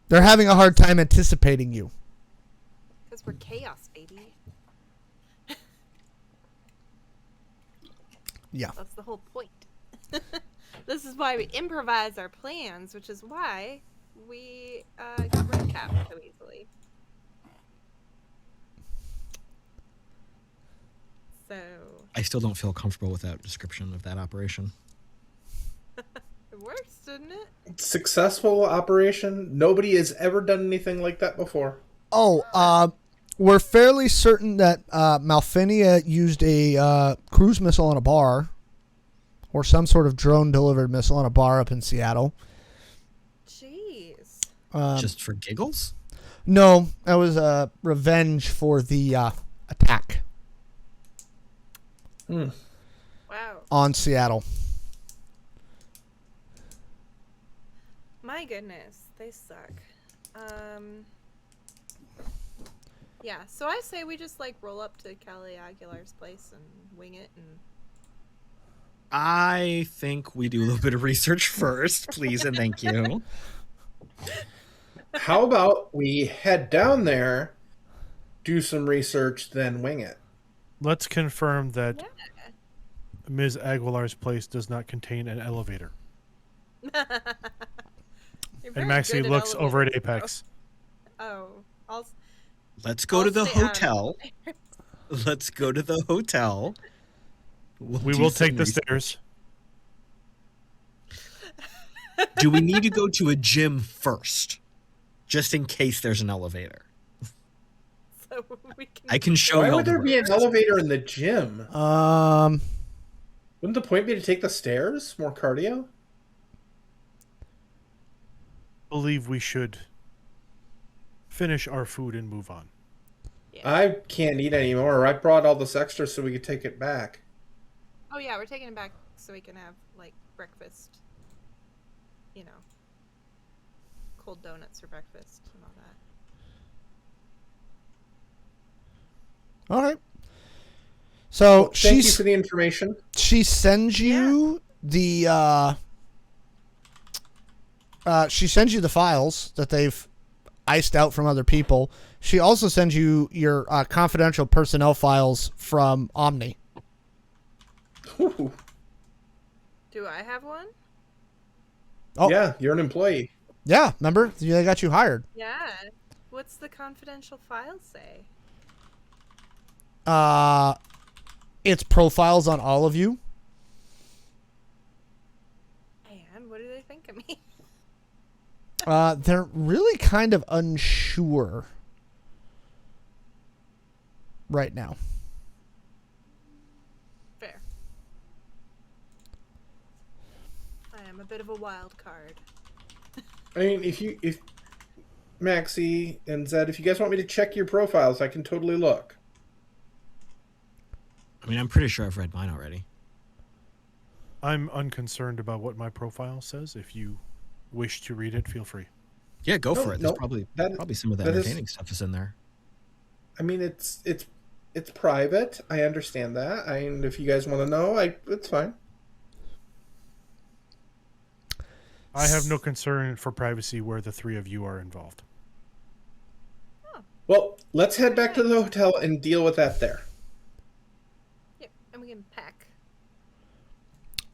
They're having a hard time anticipating you. Because we're chaos, baby. Yeah. That's the whole point. This is why we improvise our plans, which is why we got recapped so easily. So I still don't feel comfortable with that description of that operation. it works, didn't it? Successful operation. Nobody has ever done anything like that before. Oh, we're fairly certain that Malfinia used a cruise missile on a bar, or some sort of drone-delivered missile on a bar up in Seattle. Jeez. Just for giggles? No, that was revenge for the attack Wow. on Seattle. My goodness, they suck. Yeah, so I say we just like roll up to Kelly Aguilar's place and wing it and I think we do a little bit of research first, please and thank you. How about we head down there do some research, then wing it. Let's confirm that Yeah. Ms. Aguilar's place does not contain an elevator. You're And very Maxi good at looks over at elevators, bro. Apex. Oh, I'll. Let's go I'll to the stay out of hotel. Let's go to the hotel. We do will some take the research. stairs. Do we need to go to a gym first, just in case there's an elevator? So we can. I can show Why you. would there be an elevator in the gym? Wouldn't the point be to take the stairs? More cardio? Believe we should finish our food and move on. Yeah. I can't eat anymore. I brought all this extra so we could take it back. Oh yeah, we're taking it back so we can have like breakfast. You know, cold donuts for breakfast and all that. All right. So Well, thank you she's for the information. she sends you the she sends you the files that they've iced out from other people. She also sends you your confidential personnel files from Omni. Ooh. Do I have one? Oh. Yeah, you're an employee. Yeah, remember? They got you hired. Yeah. What's the confidential file say? It's profiles on all of you. And what do they think of me? They're really kind of unsure right now. Fair. I am a bit of a wild card. I mean, if Maxi and Zed, if you guys want me to check your profiles, I can totally look. I mean, I'm pretty sure I've read mine already. I'm unconcerned about what my profile says. If you wish to read it, feel free. Yeah, go No, for it. There's no, probably that- some of the that is- entertaining stuff is in there. I mean, it's private. I understand that. And if you guys want to know, it's fine. I have no concern for privacy where the three of you are involved. Well, let's head back to the hotel and deal with that there. Yep, and we can pack.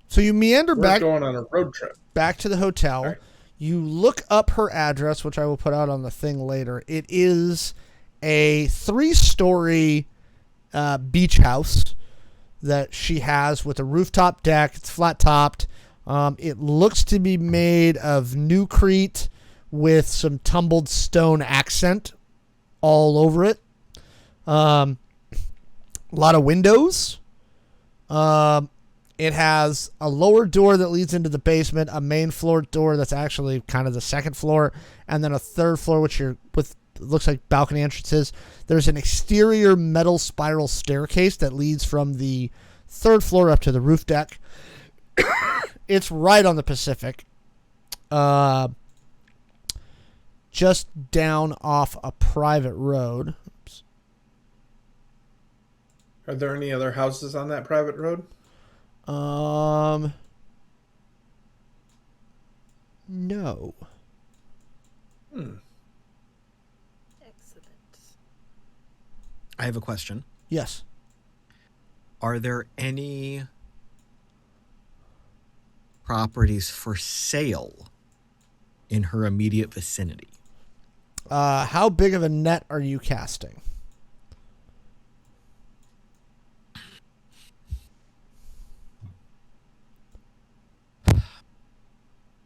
So you meander We're back going on a road trip. back to the hotel. All right. You look up her address, which I will put out on the thing later. It is a 3-story beach house that she has with a rooftop deck. It's flat topped. It looks to be made of newcrete with some tumbled stone accent all over it. A lot of windows. It has a lower door that leads into the basement, a main floor door that's actually kind of the second floor, and then a third floor which looks like balcony entrances. There's an exterior metal spiral staircase that leads from the third floor up to the roof deck. It's right on the Pacific. Just down off a private road. Oops. Are there any other houses on that private road? No. Excellent. I have a question. Yes. Are there any properties for sale in her immediate vicinity? How big of a net are you casting?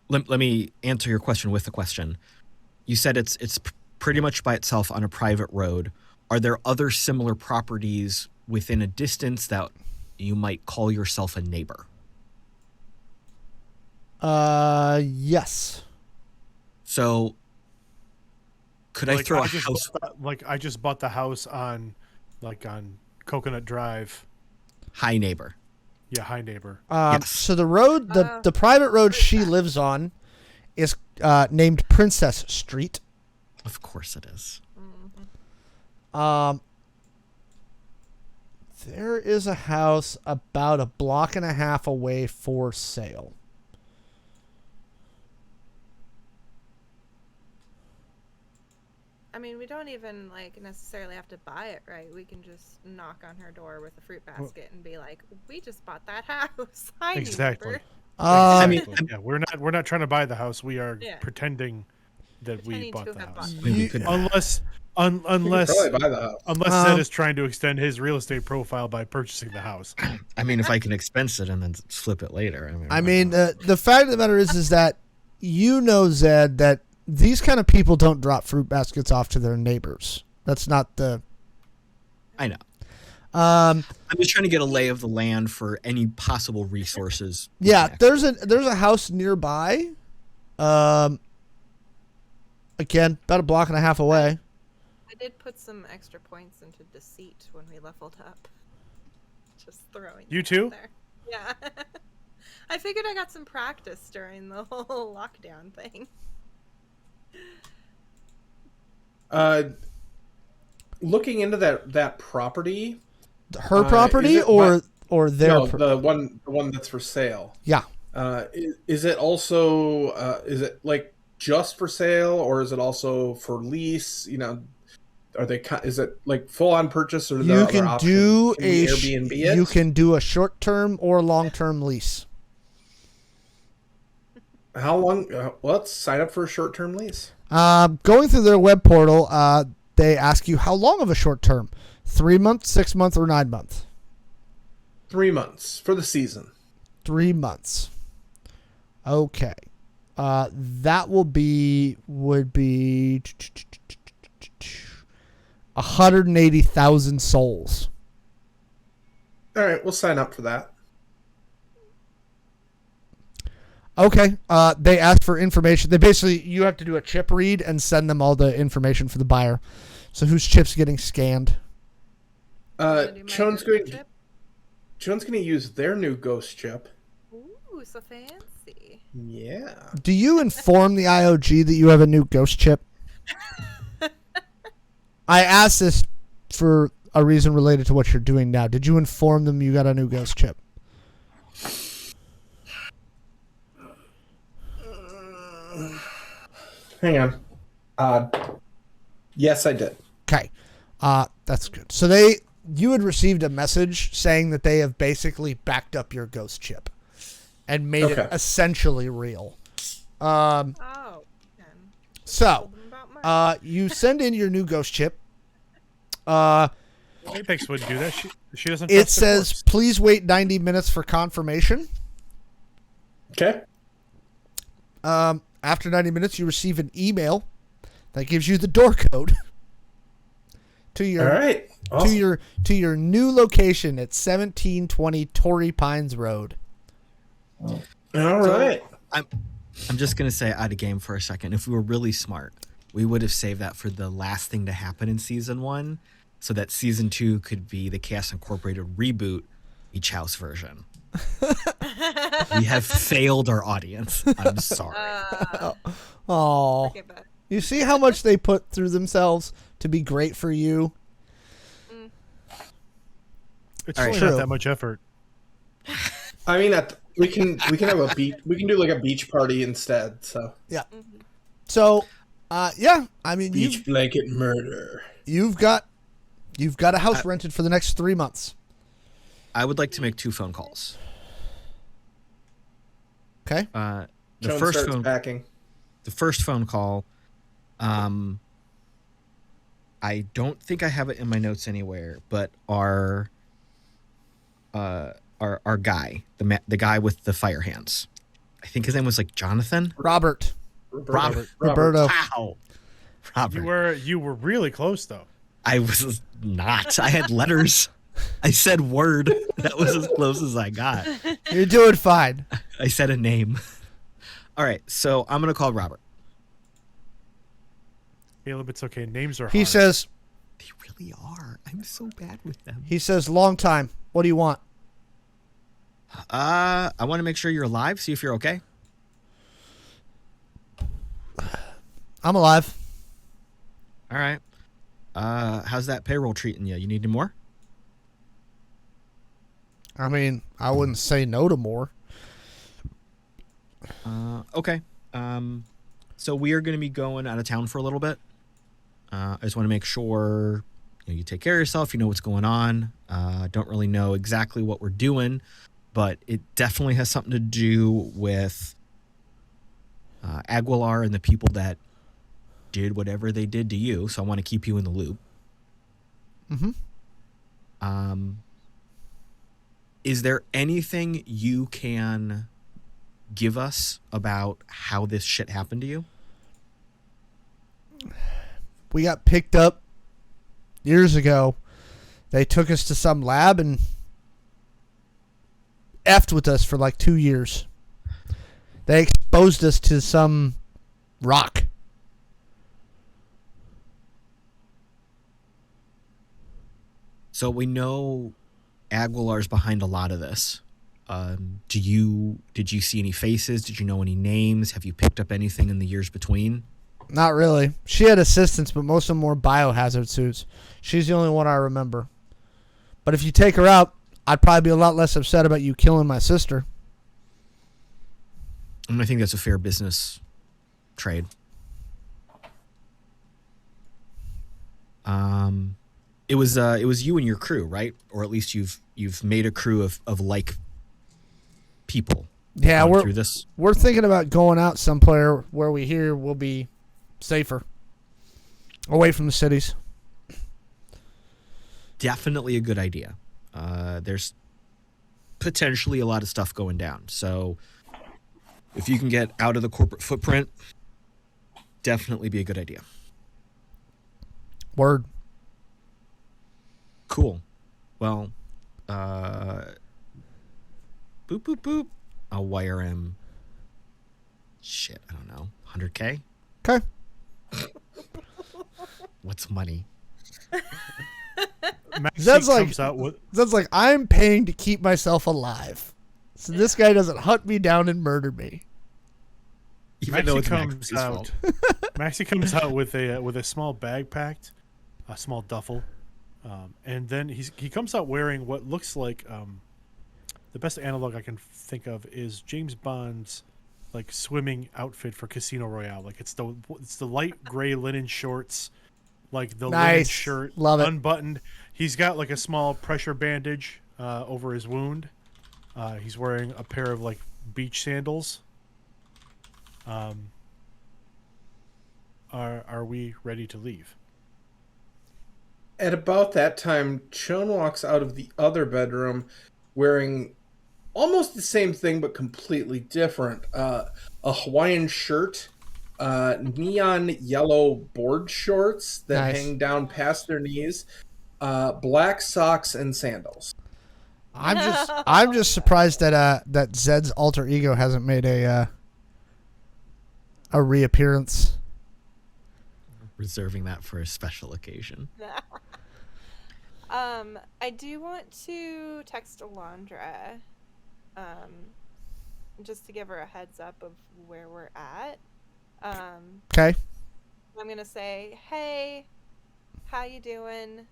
Let me answer your question with a question. You said it's pretty much by itself on a private road. Are there other similar properties within a distance that you might call yourself a neighbor? Yes. So could I throw a just house? I just bought the house on Coconut Drive. Hi, neighbor. Yeah, hi neighbor. Yes. So the road, the private road she lives on is named Princess Street. Of course it is. There is a house about a block and a half away for sale. I mean, we don't even like necessarily have to buy it, right? We can just knock on her door with a fruit basket and be like, "We just bought that house." Hi, new Exactly. neighbor. Exactly. Yeah, we're not trying to buy the house. We are Yeah. pretending that we Pretending bought to the have house. bought I mean, we You- could. Unless Probably buy the house. Zed is trying to extend his real estate profile by purchasing the house. I mean, if I can expense it and then flip it later. I why mean, not? the fact of the matter is that Zed, that these kind of people don't drop fruit baskets off to their neighbors. That's not the. I know. Um, I'm just trying to get a lay of the land for any possible resources. yeah, next. there's a house nearby. Again, about a block and a half away. I did put some extra points into deceit when we leveled up. Just throwing. You that too? out there. Yeah. I figured I got some practice during the whole lockdown thing. Looking into that property. Her Is property it or their. No, the one that's for sale. Yeah. Is it also is it like just for sale, or is it also for lease? You know, are they? Is it like full on purchase, or are there You other can options? do Can we a Airbnb it? you can do a short term or long term lease. How long? Let's sign up for a short term lease. Going through their web portal, they ask you how long of a short term: 3 months, 6 months, or 9 months. 3 months for the season. 3 months. Okay. That would be 180,000 souls. All right, we'll sign up for that. Okay. They ask for information. They basically, you have to do a chip read and send them all the information for the buyer. So whose chip's getting scanned? Wanna do my Shawn's ghost going. chip? Shawn's going to use their new ghost chip. Ooh, so fancy. Yeah. Do you inform the IOG that you have a new ghost chip? I asked this for a reason related to what you're doing now. Did you inform them you got a new ghost chip? Hang on. Yes, I did. Okay. That's good. So you had received a message saying that they have basically backed up your ghost chip and made it Okay. essentially real. Oh. Then. So, Told them about mine. you send in your new ghost chip. Apex wouldn't do that. She doesn't. It trust the says, corpse. please wait 90 minutes for confirmation. Okay. After 90 minutes, you receive an email that gives you the door code to All your right. Awesome. to your new location at 1720 Torrey Pines Road. All right. I'm just gonna say out of game for a second. If we were really smart, we would have saved that for the last thing to happen in season 1, so that season 2 could be the Chaos Incorporated reboot, Beach House version. We have failed our audience. I'm sorry. Oh, Forgive it. you see how much they put through themselves to be great for you. It's All right. really True. not that much effort. I mean, we can have a beach. We can do like a beach party instead. So So, yeah, I mean, beach blanket murder. you've got a house rented for the next 3 months. I would like to make 2 phone calls. Okay. The Shawn first starts phone. packing. The first phone call, I don't think I have it in my notes anywhere, but our guy, the guy with the fire hands, I think his name was like Jonathan. Robert. Roberto. Wow. Robert. You were really close though. I was not. I had letters. I said word. That was as close as I got. You're doing fine. I said a name. All right, so I'm gonna call Robert. Caleb, it's okay. Names are hard. He says, They really are. I'm so bad with them. long time. What do you want? I want to make sure you're alive. See if you're okay. I'm alive. All right. How's that payroll treating you? You need any more? I mean, I wouldn't say no to more. Okay. So we are going to be going out of town for a little bit. I just want to make sure you take care of yourself. You know what's going on. Don't really know exactly what we're doing, but it definitely has something to do with Aguilar and the people that did whatever they did to you. So I want to keep you in the loop. Is there anything you can give us about how this shit happened to you? We got picked up years ago. They took us to some lab and effed with us for like 2 years. They exposed us to some rock. So we know Aguilar's behind a lot of this. Did you see any faces? Did you know any names? Have you picked up anything in the years between? Not really. She had assistants, but most of them were biohazard suits. She's the only one I remember. But if you take her out, I'd probably be a lot less upset about you killing my sister. I think that's a fair business trade. It was you and your crew, right? Or at least you've made a crew of like people. Yeah, through this. We're thinking about going out somewhere where we hear we'll be safer, away from the cities. Definitely a good idea. There's potentially a lot of stuff going down. So if you can get out of the corporate footprint, definitely be a good idea. Word. Cool. Well, boop, boop, boop. I'll wire him. Shit, I don't know. 100K? Okay. What's money? That's Maxi like I'm paying to keep myself alive. So this guy doesn't hunt me down and murder me. Even though it's comes Maxi's out. fault. Maxi comes out with a small bag packed, a small duffel, and then he comes out wearing what looks like the best analog I can think of is James Bond's like swimming outfit for Casino Royale. Like it's the light gray linen shorts, like the linen Nice. shirt, Love it. unbuttoned. He's got like a small pressure bandage over his wound. He's wearing a pair of like beach sandals. Are we ready to leave? At about that time, Shawn walks out of the other bedroom wearing almost the same thing but completely different. A Hawaiian shirt, neon yellow board shorts that Nice. hang down past their knees, black socks, and sandals. I'm just surprised that Zed's alter ego hasn't made a reappearance. Reserving that for a special occasion. I do want to text Alondra, just to give her a heads up of where we're at. Okay. I'm gonna say, hey, how you doing?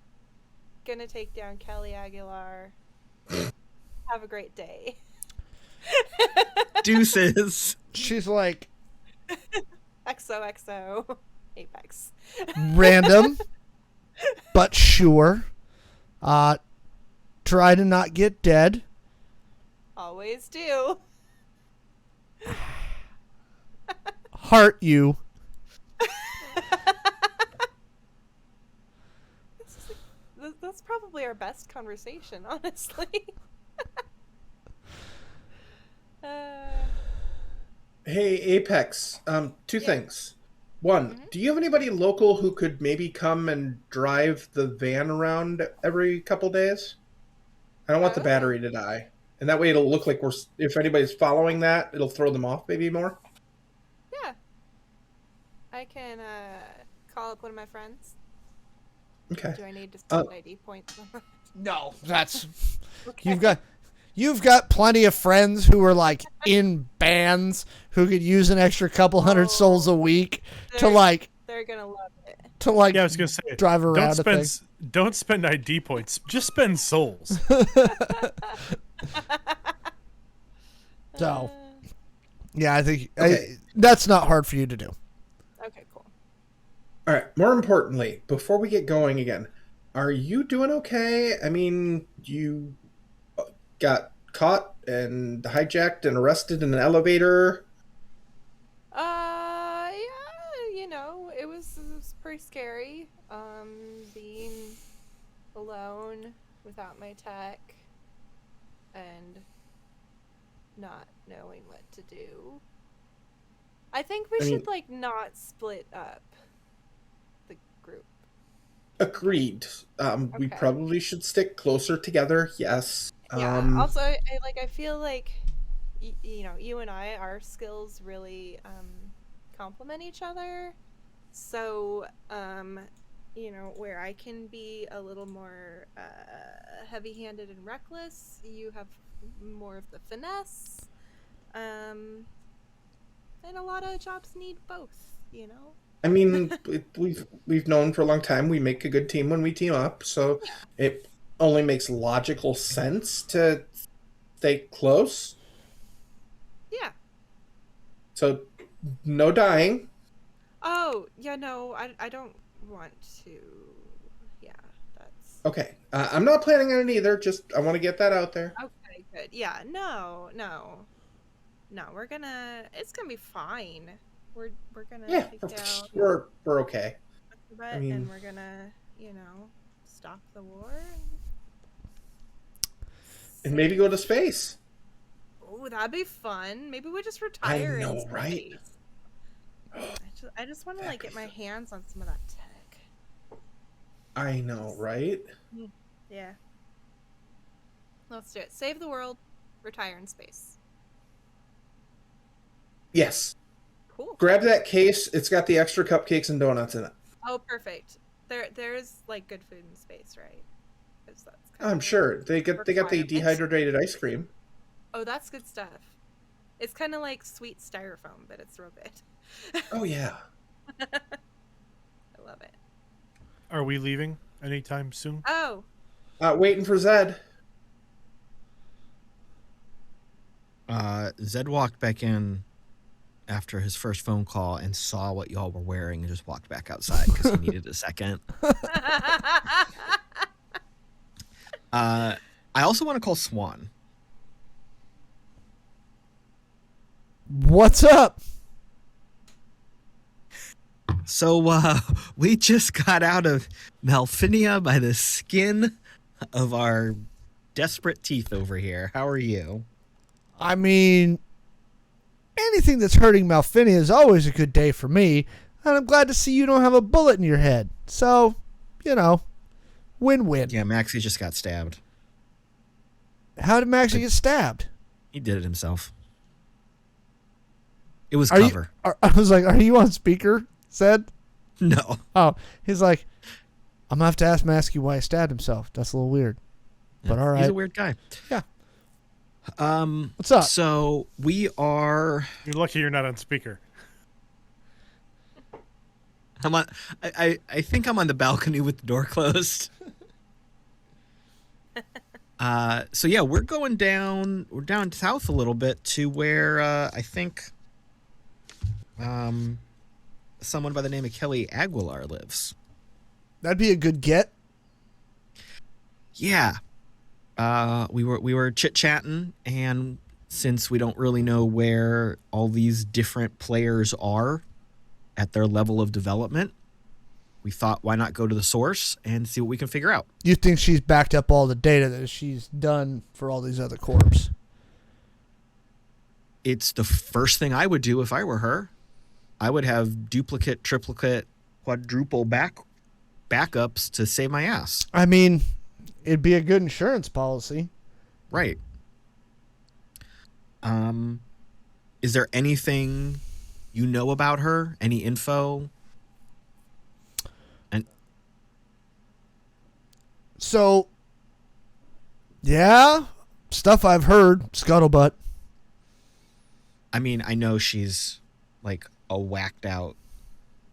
Gonna take down Kelly Aguilar. Have a great day. Deuces. She's like XOXO Apex. random, but sure. Try to not get dead. Always do. Heart you. That's probably our best conversation, honestly. Hey, Apex, two things. One, do you have anybody local who could maybe come and drive the van around every couple days? I don't want the battery to die. And that way it'll look like if anybody's following that, it'll throw them off maybe more. Yeah. I can call up one of my friends. Okay. Do I need to spend ID points? No, that's Okay. you've got plenty of friends who are like in bands who could use an extra couple hundred souls a week to They're gonna love it. yeah, I was gonna say drive around. Don't spend ID points. Just spend souls. So, yeah, I think Okay. that's not hard for you to do. Okay, cool. All right. More importantly, before we get going again, are you doing okay? I mean, you got caught and hijacked and arrested in an elevator. Yeah, it was pretty scary. Being alone without my tech and not knowing what to do. I think we I should mean- not split up the group. Agreed. We Okay. probably should stick closer together. Yes. Yeah. Also, I feel like you and I, our skills really complement each other. So, where I can be a little more heavy-handed and reckless, you have more of the finesse. And a lot of jobs need both, I mean, we've known for a long time we make a good team when we team up, so it only makes logical sense to stay close. Yeah. So no dying. Oh, yeah, no, I don't want to. Yeah, that's... Okay. I'm not planning on it either. Just I want to get that out there. Okay, good. Yeah, no, it's gonna be fine. We're gonna Yeah, take down we're okay. Alphabet, mean- and we're gonna, stop the war. And maybe go to space. Oh, that'd be fun. Maybe we just retire know, in space. right? I just want to That'd get be my fun. hands on some of that tech. I know, right? Yeah. Let's do it. Save the world, retire in space. Yes. Cool. Grab that case. It's got the extra cupcakes and donuts in it. Oh, perfect. There's good food in space, right? 'Cause that's I'm sure they got the requirement. dehydrated ice cream. Oh, that's good stuff. It's kind of like sweet styrofoam, but it's real good. Oh yeah. I love it. Are we leaving anytime soon? Oh, Waiting for Zed. Zed walked back in after his first phone call and saw what y'all were wearing and just walked back outside because he needed a second. I also want to call Swan. What's up? So we just got out of Malfinia by the skin of our desperate teeth over here. How are you? I mean, anything that's hurting Malfinia is always a good day for me, and I'm glad to see you don't have a bullet in your head. So, win-win. Yeah, Maxi just got stabbed. How did Maxi get stabbed? He did it himself. It was Are you- cover. I was like, are you on speaker, Zed? No. Oh, he's like, I'm going to have to ask Maxi why he stabbed himself. That's a little weird. But all right. He's a weird guy. Yeah. What's up? So we are. You're lucky you're not on speaker. I'm on. I think I'm on the balcony with the door closed. So yeah, we're going down. We're down south a little bit to where I think someone by the name of Kelly Aguilar lives. That'd be a good get. Yeah. We were chit-chatting, and since we don't really know where all these different players are at their level of development, we thought, why not go to the source and see what we can figure out? You think she's backed up all the data that she's done for all these other corps? It's the first thing I would do if I were her. I would have duplicate, triplicate, quadruple backups to save my ass. I mean, it'd be a good insurance policy. Right. Is there anything you know about her? Any info? And So, yeah, stuff I've heard, scuttlebutt. I mean, I know she's like a whacked out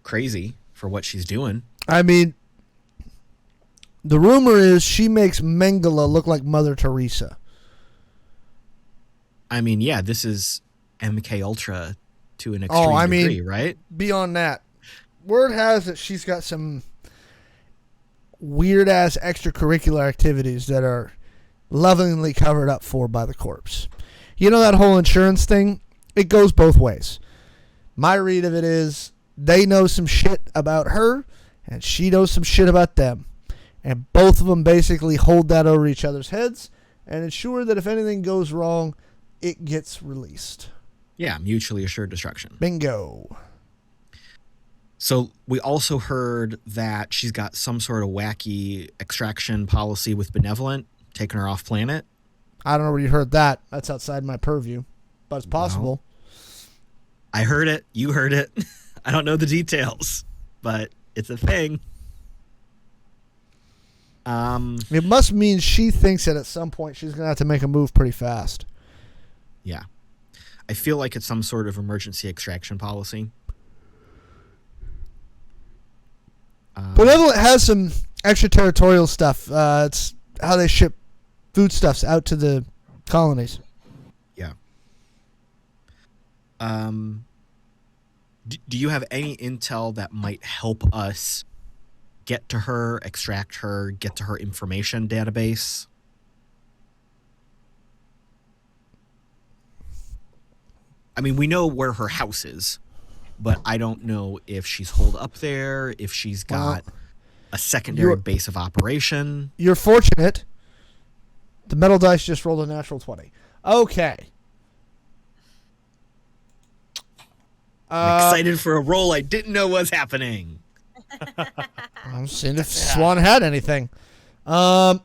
crazy for what she's doing. I mean, the rumor is she makes Mengele look like Mother Teresa. I mean, yeah, this is MK Ultra to an extreme I mean- degree, right? Beyond that, word has it she's got some weird ass extracurricular activities that are lovingly covered up for by the corpse. You know that whole insurance thing? It goes both ways. My read of it is they know some shit about her and she knows some shit about them. And both of them basically hold that over each other's heads and ensure that if anything goes wrong, it gets released. Yeah, mutually assured destruction. Bingo. So we also heard that she's got some sort of wacky extraction policy with Benevolent, taking her off planet. I don't know where you heard that. That's outside my purview, but it's possible. I heard it. You heard it. I don't know the details, but it's a thing. It must mean she thinks that at some point she's going to have to make a move pretty fast. Yeah. I feel like it's some sort of emergency extraction policy. Benevolent has some extraterritorial stuff. It's how they ship foodstuffs out to the colonies. Yeah. Do you have any intel that might help us get to her, extract her, get to her information database? I mean, we know where her house is, but I don't know if she's holed up there, if she's got a secondary base of operation. You're fortunate. The metal dice just rolled a natural 20. Okay. I'm excited for a roll I didn't know was happening. I'm seeing if Swan had anything. My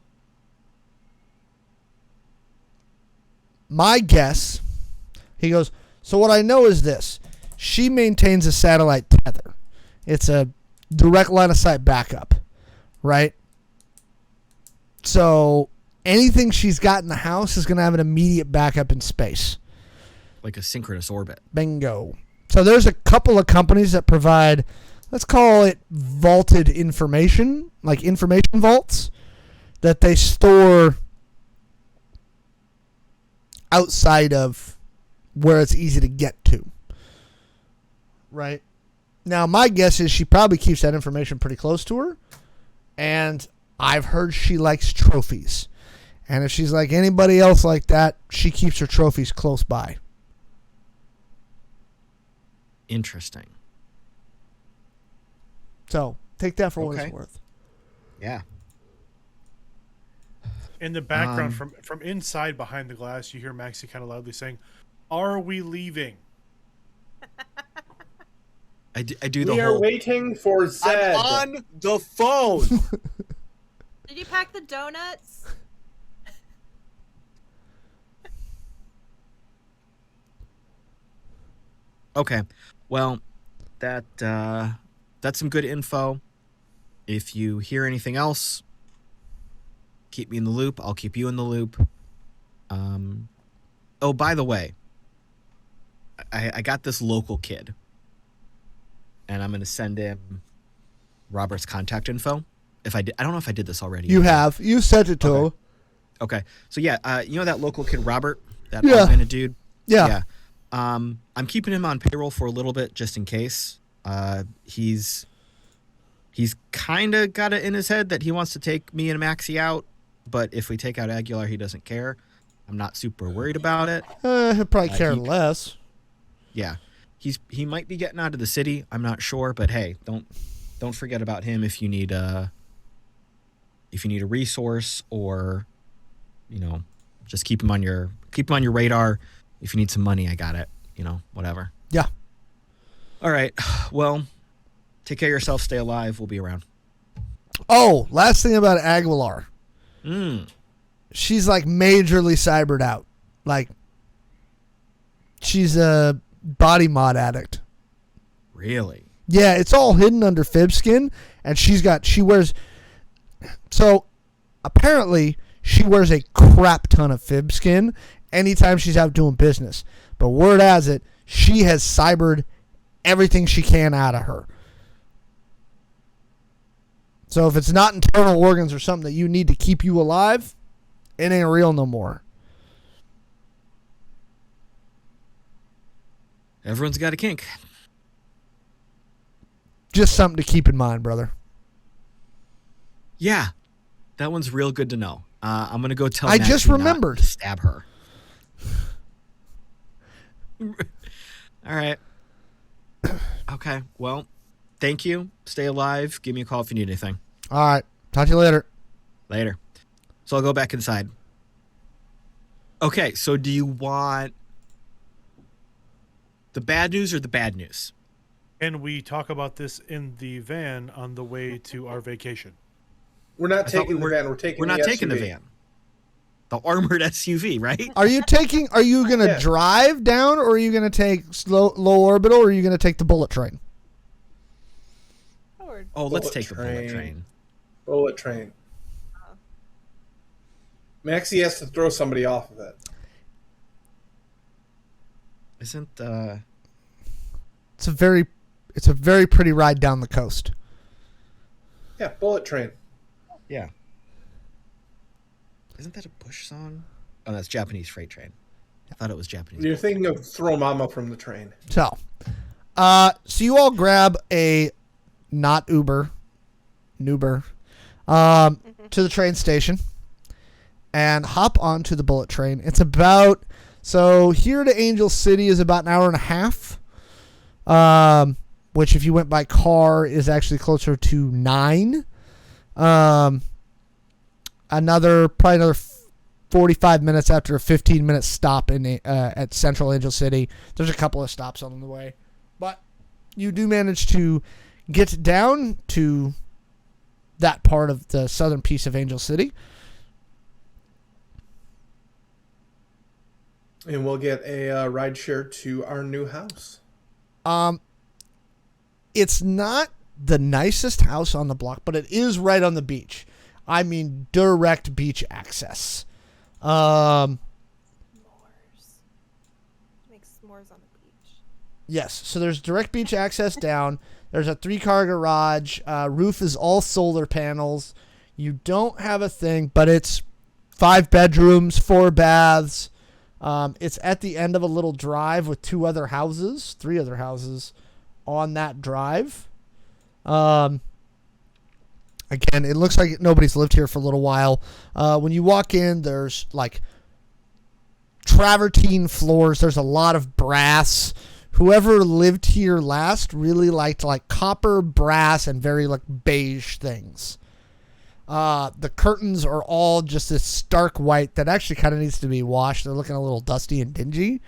guess, he goes, so what I know is this. She maintains a satellite tether. It's a direct line of sight backup, right? So anything she's got in the house is going to have an immediate backup in space. Like a synchronous orbit. Bingo. So there's a couple of companies that provide, let's call it vaulted information, like information vaults, that they store outside of where it's easy to get to. Right? Now, my guess is she probably keeps that information pretty close to her. And I've heard she likes trophies. And if she's like anybody else like that, she keeps her trophies close by. Interesting. So, take that for what it's worth. Yeah. In the background, from inside behind the glass, you hear Maxi kind of loudly saying, "Are we leaving?" I do the We whole... are waiting for Zed. I'm on the phone. Did you pack the donuts? Okay. Well, that's some good info. If you hear anything else, keep me in the loop. I'll keep you in the loop. Oh, by the way, I got this local kid, and I'm going to send him Robert's contact info. I don't know if I did this already. You have. You sent it to him. Okay. So yeah, you know that local kid Robert, that Yeah. augmented dude? Yeah. I'm keeping him on payroll for a little bit just in case. He's kind of got it in his head that he wants to take me and Maxi out, but if we take out Aguilar, he doesn't care. I'm not super worried about it. He'll probably care less. Yeah. He might be getting out of the city. I'm not sure, but hey, don't forget about him if you need a resource, or just keep him on your radar. If you need some money, I got it. Whatever. Yeah. All right. Well, take care of yourself. Stay alive. We'll be around. Oh, last thing about Aguilar. Mm. She's like majorly cybered out. Like, she's a body mod addict. Really? Yeah, it's all hidden under fib skin, and she wears. So, apparently, she wears a crap ton of fib skin anytime she's out doing business. But word has it, she has cybered everything she can out of her. So if it's not internal organs or something that you need to keep you alive, it ain't real no more. Everyone's got a kink. Just something to keep in mind, brother. Yeah, that one's real good to know. I'm gonna go tell. I Maxi just not remembered. to stab her. All right. Okay. Well, thank you. Stay alive. Give me a call if you need anything. All right. Talk to you later. Later. So I'll go back inside. Okay. So do you want the bad news or the bad news? And we talk about this in the van on the way to our vacation. We're not I thought taking the van. We're not taking the SUV. van. The armored SUV, right? Are you going to Yeah. drive down, or are you going to take low orbital, or are you going to take the bullet train? Or Oh, let's Bullet take the bullet train. train. Bullet train. Maxi has to throw somebody off of it. Isn't It's a very pretty ride down the coast. Yeah, bullet train. yeah. Isn't that a Bush song? Oh, that's Japanese freight train. I thought it was Japanese. You're thinking of throw mama from the train. So you all grab a not Uber, to the train station and hop onto the bullet train. It's about, so here to Angel City is about an hour and a half, which if you went by car is actually closer to 9. Probably another 45 minutes after a 15-minute stop at Central Angel City. There's a couple of stops on the way, but you do manage to get down to that part of the southern piece of Angel City. And we'll get a ride share to our new house. It's not the nicest house on the block, but it is right on the beach. I mean, direct beach access. s'mores. Make s'mores on the beach. Yes, so there's direct beach access down. There's a 3-car garage. Roof is all solar panels. You don't have a thing, but it's 5 bedrooms, 4 baths. It's at the end of a little drive with 3 other houses on that drive. Again, it looks like nobody's lived here for a little while. When you walk in, there's like travertine floors. There's a lot of brass. Whoever lived here last really liked like copper, brass, and very like beige things. The curtains are all just this stark white that actually kind of needs to be washed. They're looking a little dusty and dingy.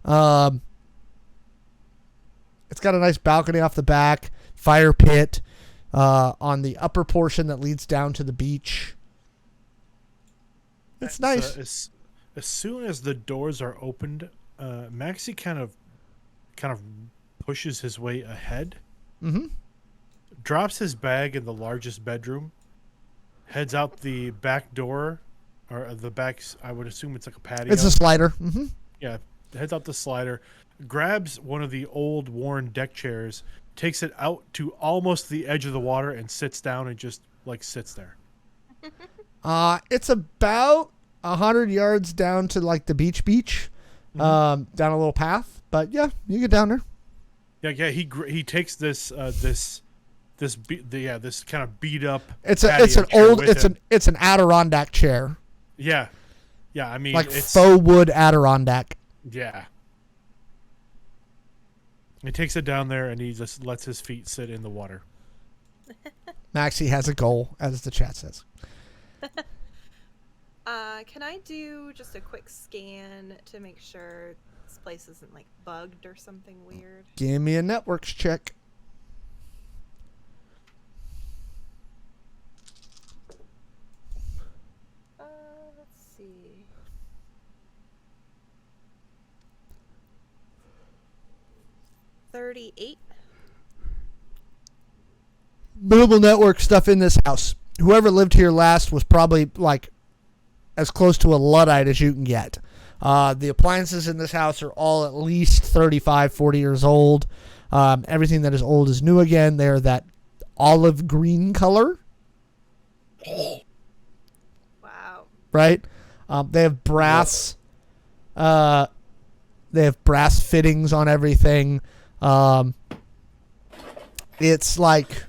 It's got a nice balcony off the back, fire pit on the upper portion that leads down to the beach. It's nice. As soon as the doors are opened, Maxi kind of pushes his way ahead. Mm-hmm. Drops his bag in the largest bedroom. Heads out the back door, or the back. I would assume it's like a patio. It's a slider. Mm-hmm. Yeah, heads out the slider, grabs one of the old worn deck chairs, takes it out to almost the edge of the water, and sits down and just like sits there. It's about 100 yards down to like the beach, down a little path. But yeah, you get down there. Yeah. He takes this kind of beat up. It's an Adirondack chair. Yeah. I mean, like it's faux wood Adirondack. Yeah. He takes it down there and he just lets his feet sit in the water. Maxi has a goal, as the chat says. Can I do just a quick scan to make sure this place isn't like bugged or something weird? Give me a networks check. Let's see. $38. Minimal network stuff in this house. Whoever lived here last was probably like as close to a Luddite as you can get. The appliances in this house are all at least 35, 40 years old. Everything that is old is new again. They're that olive green color. Wow. Right? They have brass. They have brass fittings on everything. It's like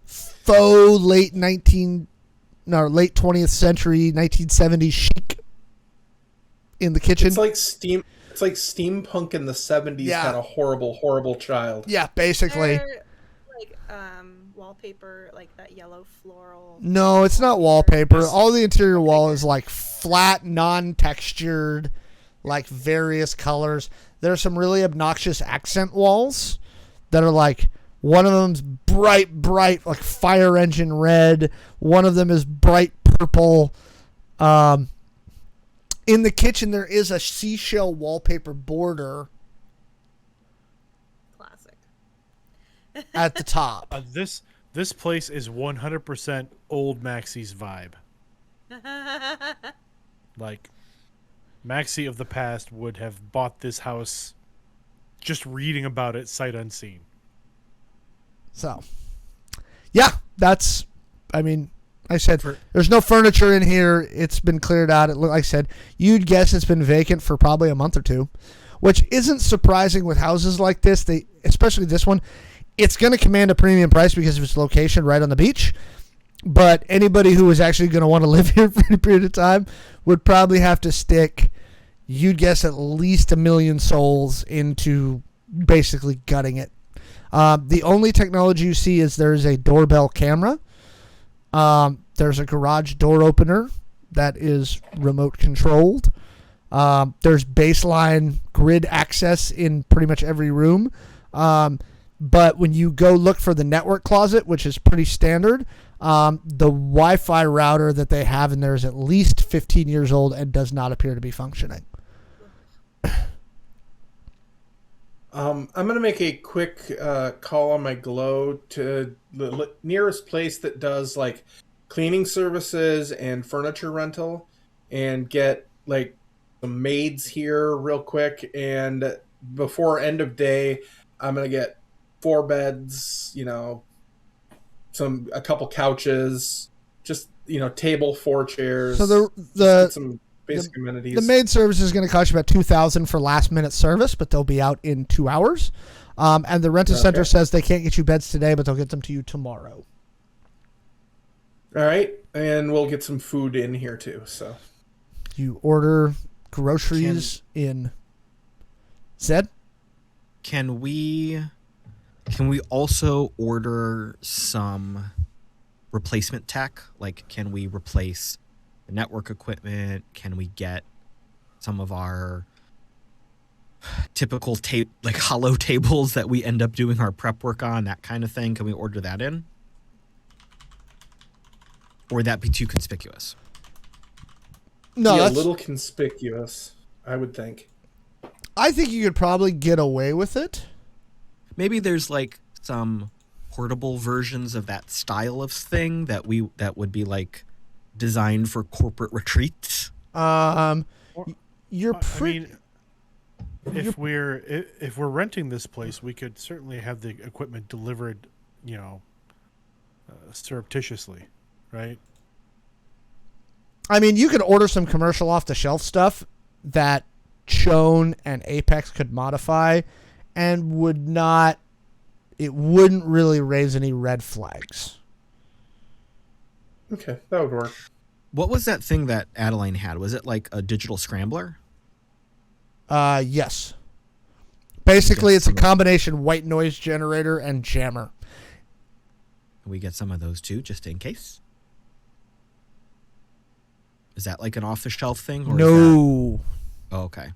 faux late 20th century 1970s chic in the kitchen. It's like steampunk in the 70s Yeah. had a horrible child. Yeah, basically. They're, like wallpaper, like that yellow floral. No, it's not wallpaper. All the interior wall is like flat, non-textured, like various colors. There are some really obnoxious accent walls that are like, one of them's bright, like fire engine red. One of them is bright purple. In the kitchen, there is a seashell wallpaper border Classic. at the top. This place is 100% old Maxi's vibe. Like, Maxi of the past would have bought this house just reading about it sight unseen. So, yeah, that's, I mean, I said, there's no furniture in here. It's been cleared out. Like I said, you'd guess it's been vacant for probably a month or two, which isn't surprising with houses like this. Especially this one, it's going to command a premium price because of its location right on the beach. But anybody who is actually going to want to live here for a period of time would probably have to stick, you'd guess, at least 1 million souls into basically gutting it. The only technology you see is there's a doorbell camera. There's a garage door opener that is remote controlled. There's baseline grid access in pretty much every room. But when you go look for the network closet, which is pretty standard, the Wi-Fi router that they have in there is at least 15 years old and does not appear to be functioning. I'm going to make a quick call on my Glow to the nearest place that does like cleaning services and furniture rental and get like some maids here real quick. And before end of day, I'm going to get 4 beds, a couple couches, just, table, 4 chairs. So get some basic amenities. The maid service is going to cost you about $2,000 for last minute service, but they'll be out in 2 hours. And the Rent-A-Center says they can't get you beds today, but they'll get them to you tomorrow. All right, and we'll get some food in here too. So you order groceries in Zed. Can we also order some replacement tech? Like, can we replace the network equipment? Can we get some of our typical hollow tables that we end up doing our prep work on, that kind of thing? Can we order that in? Or would that be too conspicuous? No, a that's little conspicuous, I would think. I think you could probably get away with it. Maybe there's like some portable versions of that style of thing that would be like designed for corporate retreats. You're pretty. If we're renting this place, we could certainly have the equipment delivered, surreptitiously, right? I mean, you could order some commercial off-the-shelf stuff that Shawn and Apex could modify, and it wouldn't really raise any red flags. Okay, that would work. What was that thing that Adeline had? Was it like a digital scrambler? Yes. Basically, it's a combination white noise generator and jammer. Can we get some of those too, just in case? Is that like an off-the-shelf thing? Or No. Oh, okay.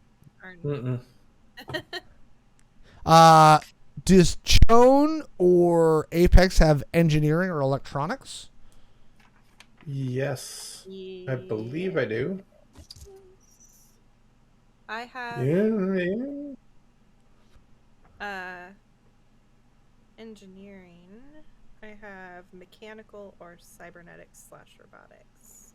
Does Shawn or Apex have engineering or electronics? Yes, I believe I do. I have engineering. I have mechanical or cybernetics / robotics.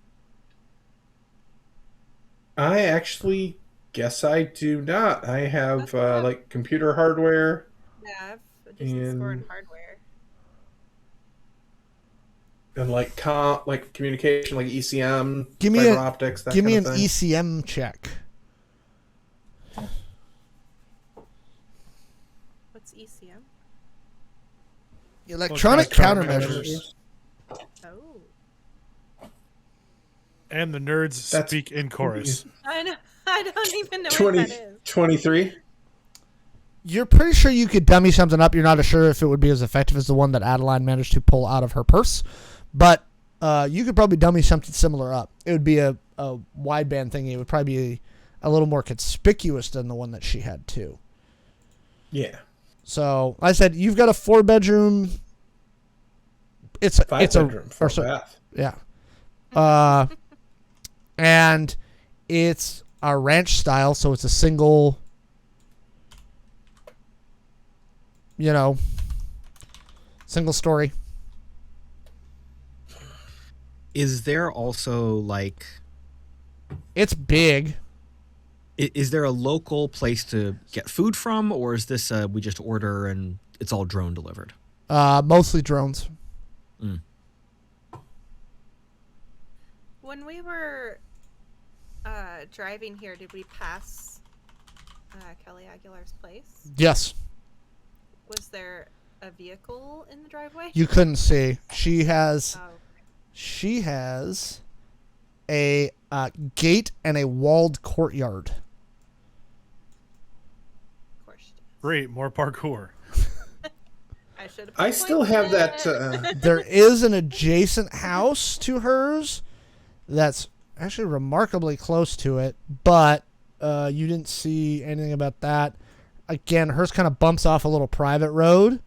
I actually guess I do not. I have like computer hardware. Yeah, I have a decent score in hardware. And like communication, like ECM, Give me fiber optics, that give kind me of an thing. ECM check. What's ECM? Electronic countermeasures. Oh, And the nerds That's- speak in chorus. I know. I don't even know 20, what that is. 23. You're pretty sure you could dummy something up. You're not sure if it would be as effective as the one that Adeline managed to pull out of her purse. But you could probably dummy something similar up. It would be a wideband thingy. It would probably be a little more conspicuous than the one that she had, too. Yeah. So, like I said, you've got a 4-bedroom. It's 5-bedroom, or 4 bath. Yeah. And it's a ranch style, so it's a single, single story. Is there also like, It's big. is there a local place to get food from, or is this we just order and it's all drone delivered? Mostly drones. When we were driving here, did we pass Kelly Aguilar's place? Yes. Was there a vehicle in the driveway? You couldn't see. She has Oh, a gate and a walled courtyard. of course. She does. Great, more parkour. I should have. I still have that. There is an adjacent house to hers that's actually remarkably close to it, but you didn't see anything about that. Again, hers kind of bumps off a little private road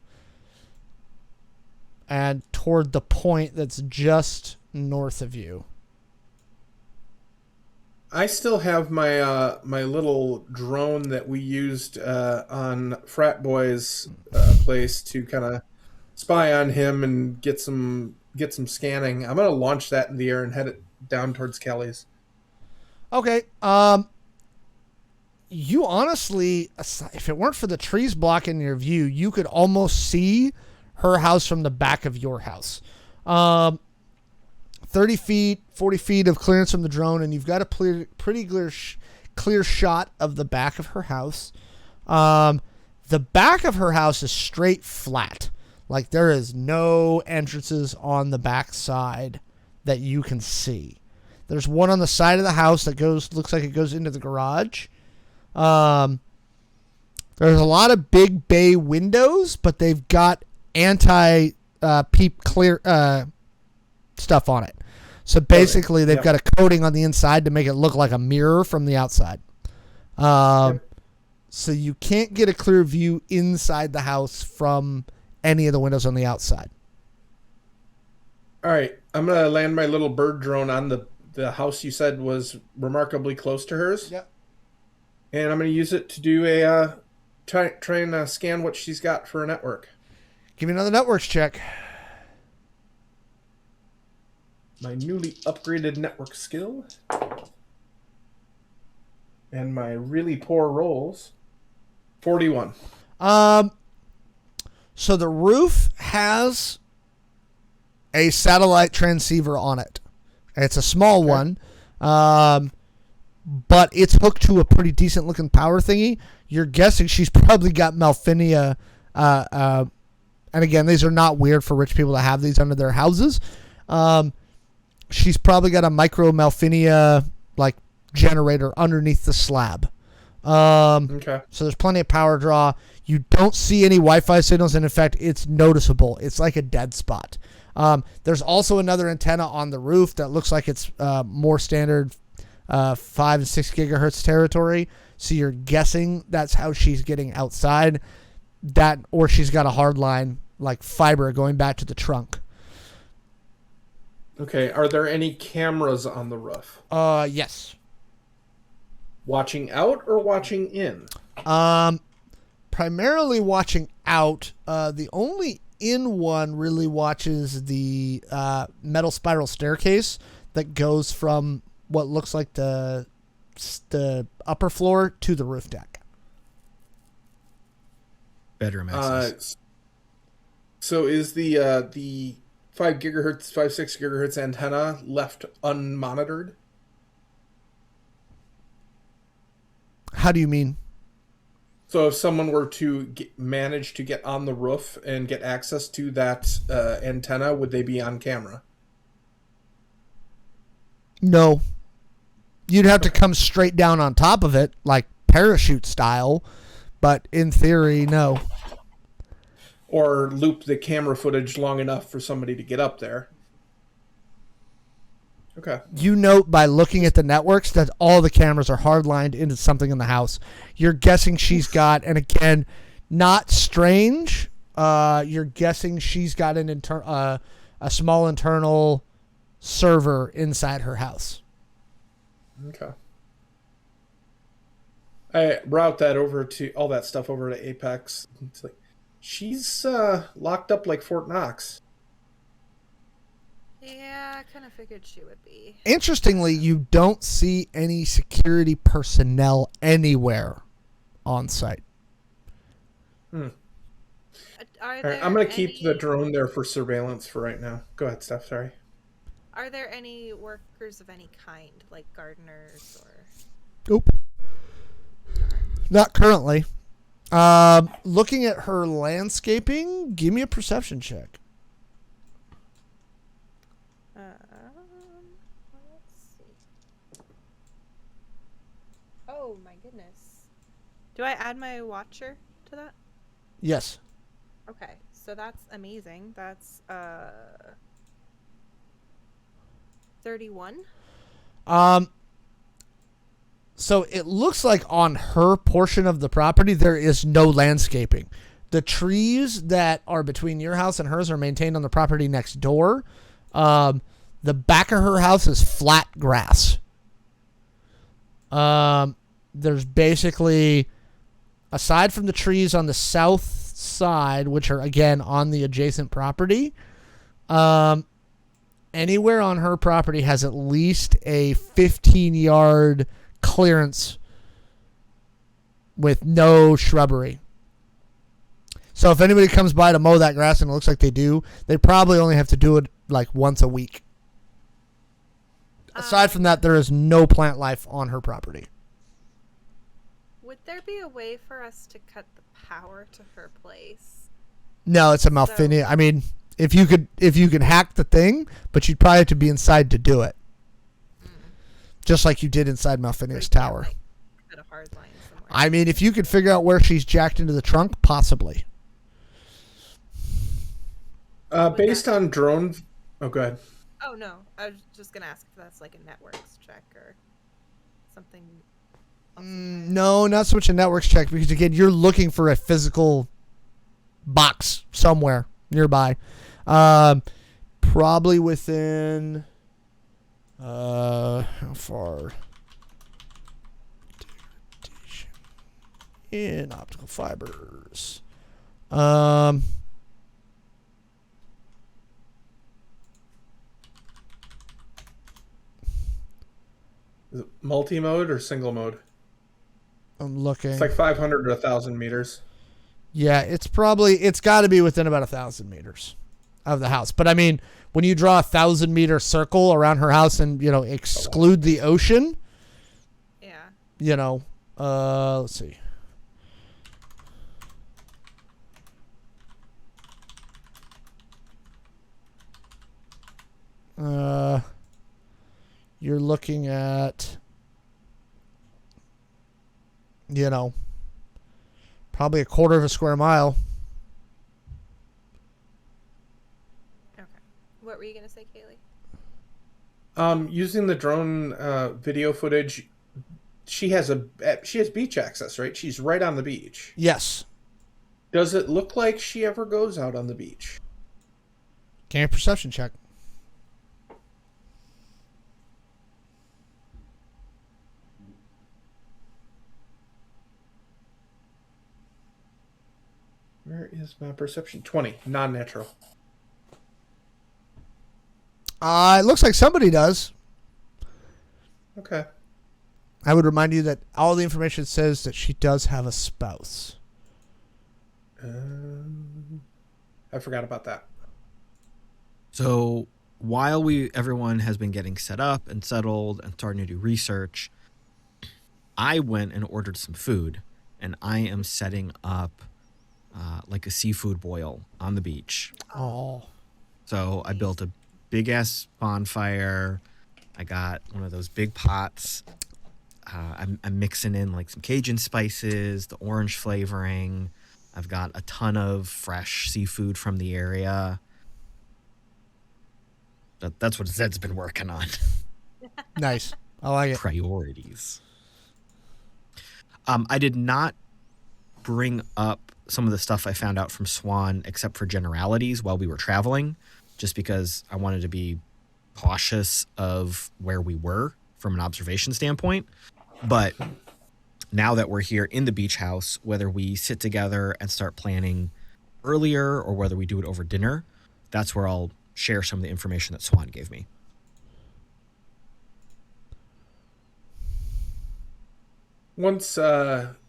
and toward the point that's just north of you. I still have my my little drone that we used on Frat Boy's place to kind of spy on him and get some scanning. I'm gonna launch that in the air and head it down towards Kelly's. Okay. You honestly, if it weren't for the trees blocking your view, you could almost see her house from the back of your house. 30 feet, 40 feet of clearance from the drone, and you've got a pretty clear shot of the back of her house. The back of her house is straight flat. Like, there is no entrances on the back side that you can see. There's one on the side of the house that looks like it goes into the garage. There's a lot of big bay windows, but they've got anti-peep clear stuff on it. So basically, they've got a coating on the inside to make it look like a mirror from the outside. So you can't get a clear view inside the house from any of the windows on the outside. All right, I'm gonna land my little bird drone on the house you said was remarkably close to hers. Yep. And I'm gonna use it to do a try and scan what she's got for a network. Give me another networks check. My newly upgraded network skill. And my really poor rolls. 41. So the roof has a satellite transceiver on it. It's a small one, but it's hooked to a pretty decent looking power thingy. You're guessing she's probably got Malfinia. And again, these are not weird for rich people to have these under their houses. She's probably got a micro Malfinia like generator underneath the slab. Okay. So there's plenty of power draw. You don't see any Wi-Fi signals, and in fact, it's noticeable. It's like a dead spot. There's also another antenna on the roof that looks like it's more standard 5 and 6 gigahertz territory. So you're guessing that's how she's getting outside. That, or she's got a hard line like fiber going back to the trunk. Okay. Are there any cameras on the roof? Yes. Watching out or watching in? Primarily watching out. The only in one really watches the metal spiral staircase that goes from what looks like the upper floor to the roof deck. Bedroom access. So is the 5 gigahertz, 6 gigahertz antenna left unmonitored? How do you mean? So if someone were to manage to get on the roof and get access to that antenna, would they be on camera? No. You'd have to come straight down on top of it, like parachute style, but in theory, no. Or loop the camera footage long enough for somebody to get up there? Okay. You note by looking at the networks that all the cameras are hardlined into something in the house. You're guessing she's got, and again, not strange. You're guessing she's got a small internal server inside her house. Okay. I route that over to all that stuff over to Apex. It's like she's locked up like Fort Knox. Yeah, I kind of figured she would be. Interestingly, you don't see any security personnel anywhere on site. All Are right, I'm going to keep the drone there for surveillance for right now. Go ahead, Steph. Sorry. Are there any workers of any kind, like gardeners or? Nope. Not currently. Looking at her landscaping, give me a perception check. Let's see. Oh my goodness. Do I add my watcher to that? Yes. Okay, so that's amazing. That's 31. So it looks like on her portion of the property there is no landscaping. The trees that are between your house and hers are maintained on the property next door. The back of her house is flat grass. There's basically, aside from the trees on the south side, which are again on the adjacent property, anywhere on her property has at least a 15-yard clearance with no shrubbery. So if anybody comes by to mow that grass, and it looks like they do, they probably only have to do it like once a week. Aside from that, there is no plant life on her property. Would there be a way for us to cut the power to her place? No, it's a Malfinia. I mean, if you could hack the thing, but you'd probably have to be inside to do it. Just like you did inside Malfinia's tower. Put a hard line somewhere. I mean, if you could figure out where she's jacked into the trunk, possibly. Based on drone... Oh, go ahead. Oh, no. I was just going to ask if that's like a networks check or something. No, not so much a networks check, because again, you're looking for a physical box somewhere nearby. Probably within... how far? In optical fibers. Is it multi-mode or single mode? I'm looking. It's like 500 to 1,000 meters. Yeah, it's got to be within about 1,000 meters of the house. But I mean, when you draw 1,000-meter circle around her house and, exclude the ocean, Yeah. Let's see. You're looking at, probably a quarter of a square mile. Okay. What were you going to say, Kaylee? Using the drone video footage, she has beach access, right? She's right on the beach. Yes. Does it look like she ever goes out on the beach? Give me a perception check. Where is my perception? 20, non-natural. It looks like somebody does. Okay. I would remind you that all the information says that she does have a spouse. I forgot about that. So while everyone has been getting set up and settled and starting to do research, I went and ordered some food and I am setting up like a seafood boil on the beach. Oh, So I built a big ass bonfire. I got one of those big pots. I'm mixing in like some Cajun spices, the orange flavoring. I've got a ton of fresh seafood from the area. That's what Zed's been working on. nice. I like it. Priorities. I did not bring up some of the stuff I found out from Swan, except for generalities while we were traveling, just because I wanted to be cautious of where we were from an observation standpoint. But now that we're here in the beach house, whether we sit together and start planning earlier or whether we do it over dinner, that's where I'll share some of the information that Swan gave me. Once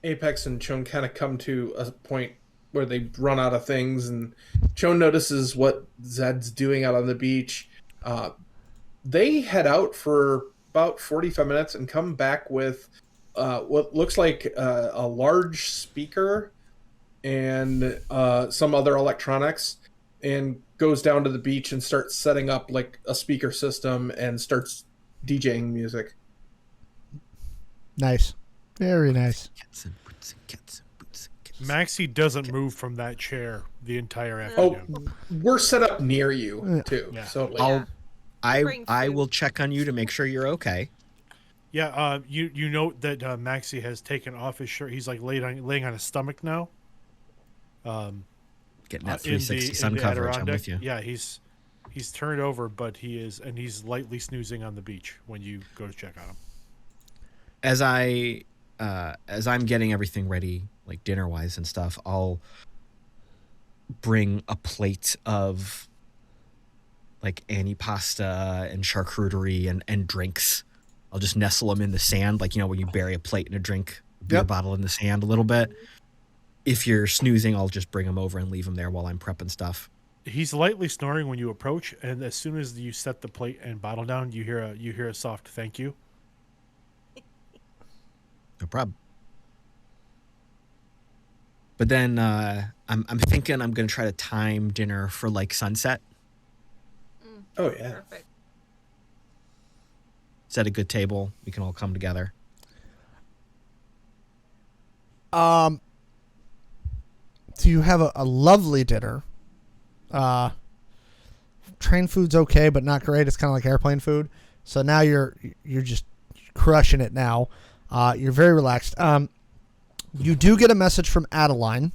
Apex and Chone kind of come to a point where they run out of things, and Chone notices what Zed's doing out on the beach, they head out for about 45 minutes and come back with what looks like a large speaker and some other electronics, and goes down to the beach and starts setting up like a speaker system and starts DJing music. Nice. Very nice. Maxi doesn't move from that chair the entire Oh, afternoon. we're set up near you too. Yeah. So like, Yeah. I will check on you to make sure you're okay. Yeah, you note that Maxi has taken off his shirt. He's like laying on his stomach now. Getting that In 360 sun the coverage. I'm Adirondack. with you. Yeah, he's turned over, but he's lightly snoozing on the beach when you go to check on him. As I'm getting everything ready, like dinner wise and stuff, I'll bring a plate of like antipasta and charcuterie and drinks. I'll just nestle them in the sand, like, you know, when you bury a plate and a beer Yep. bottle in the sand a little bit. If you're snoozing, I'll just bring them over and leave them there while I'm prepping stuff. He's lightly snoring when you approach, and as soon as you set the plate and bottle down, you hear a soft thank you. No problem. But then I'm thinking I'm gonna try to time dinner for like sunset. oh yeah. Perfect. Set a good table. We can all come together. So you have a lovely dinner. Train food's okay, but not great. It's kind of like airplane food. So now you're just crushing it now. You're very relaxed. You do get a message from Adeline.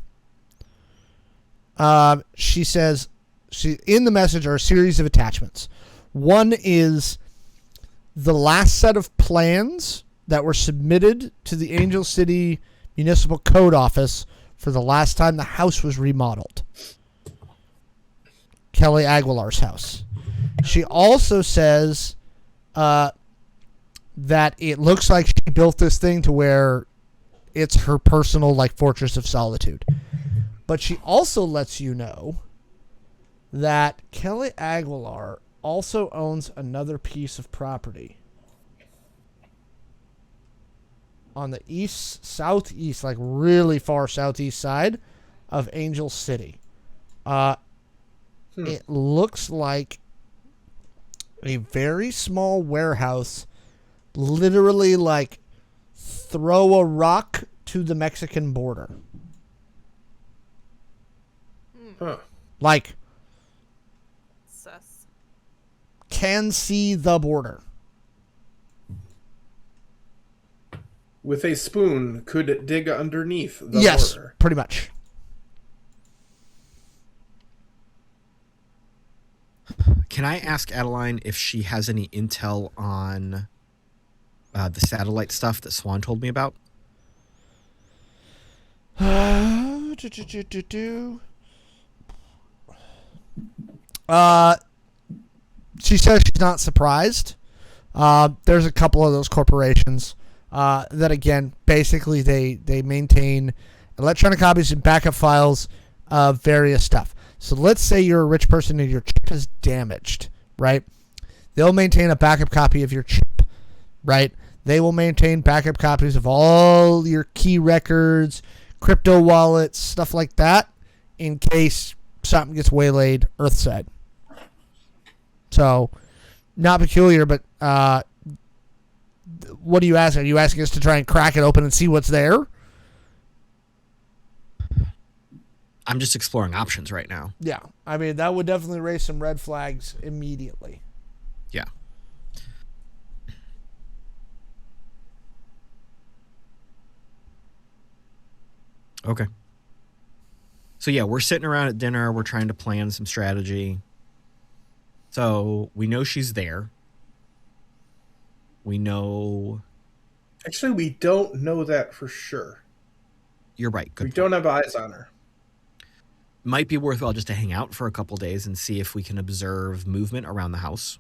She says in the message are a series of attachments. One is the last set of plans that were submitted to the Angel City Municipal Code Office for the last time the house was remodeled. Kelly Aguilar's house. She also says that it looks like she built this thing to where it's her personal like fortress of solitude. But she also lets you know that Kelly Aguilar also owns another piece of property on the southeast, like really far southeast side of Angel City. It looks like a very small warehouse, literally like throw a rock to the Mexican border. Huh. Like, Sus. can see the border. With a spoon, could dig underneath the Yes, border. pretty much. Can I ask Adeline if she has any intel on the satellite stuff that Swan told me about? She says she's not surprised. There's a couple of those corporations that, again, basically they maintain electronic copies and backup files of various stuff. So let's say you're a rich person and your chip is damaged, right? They'll maintain a backup copy of your chip, right? They will maintain backup copies of all your key records, crypto wallets, stuff like that, in case something gets waylaid earthside. So, not peculiar, but what are you asking? Are you asking us to try and crack it open and see what's there? I'm just exploring options right now. Yeah. I mean, that would definitely raise some red flags immediately. Yeah. Okay. So yeah, we're sitting around at dinner. We're trying to plan some strategy. So we know she's there. We know. Actually, we don't know that for sure. You're right. Good We point. don't have eyes on her. Might be worthwhile just to hang out for a couple days and see if we can observe movement around the house.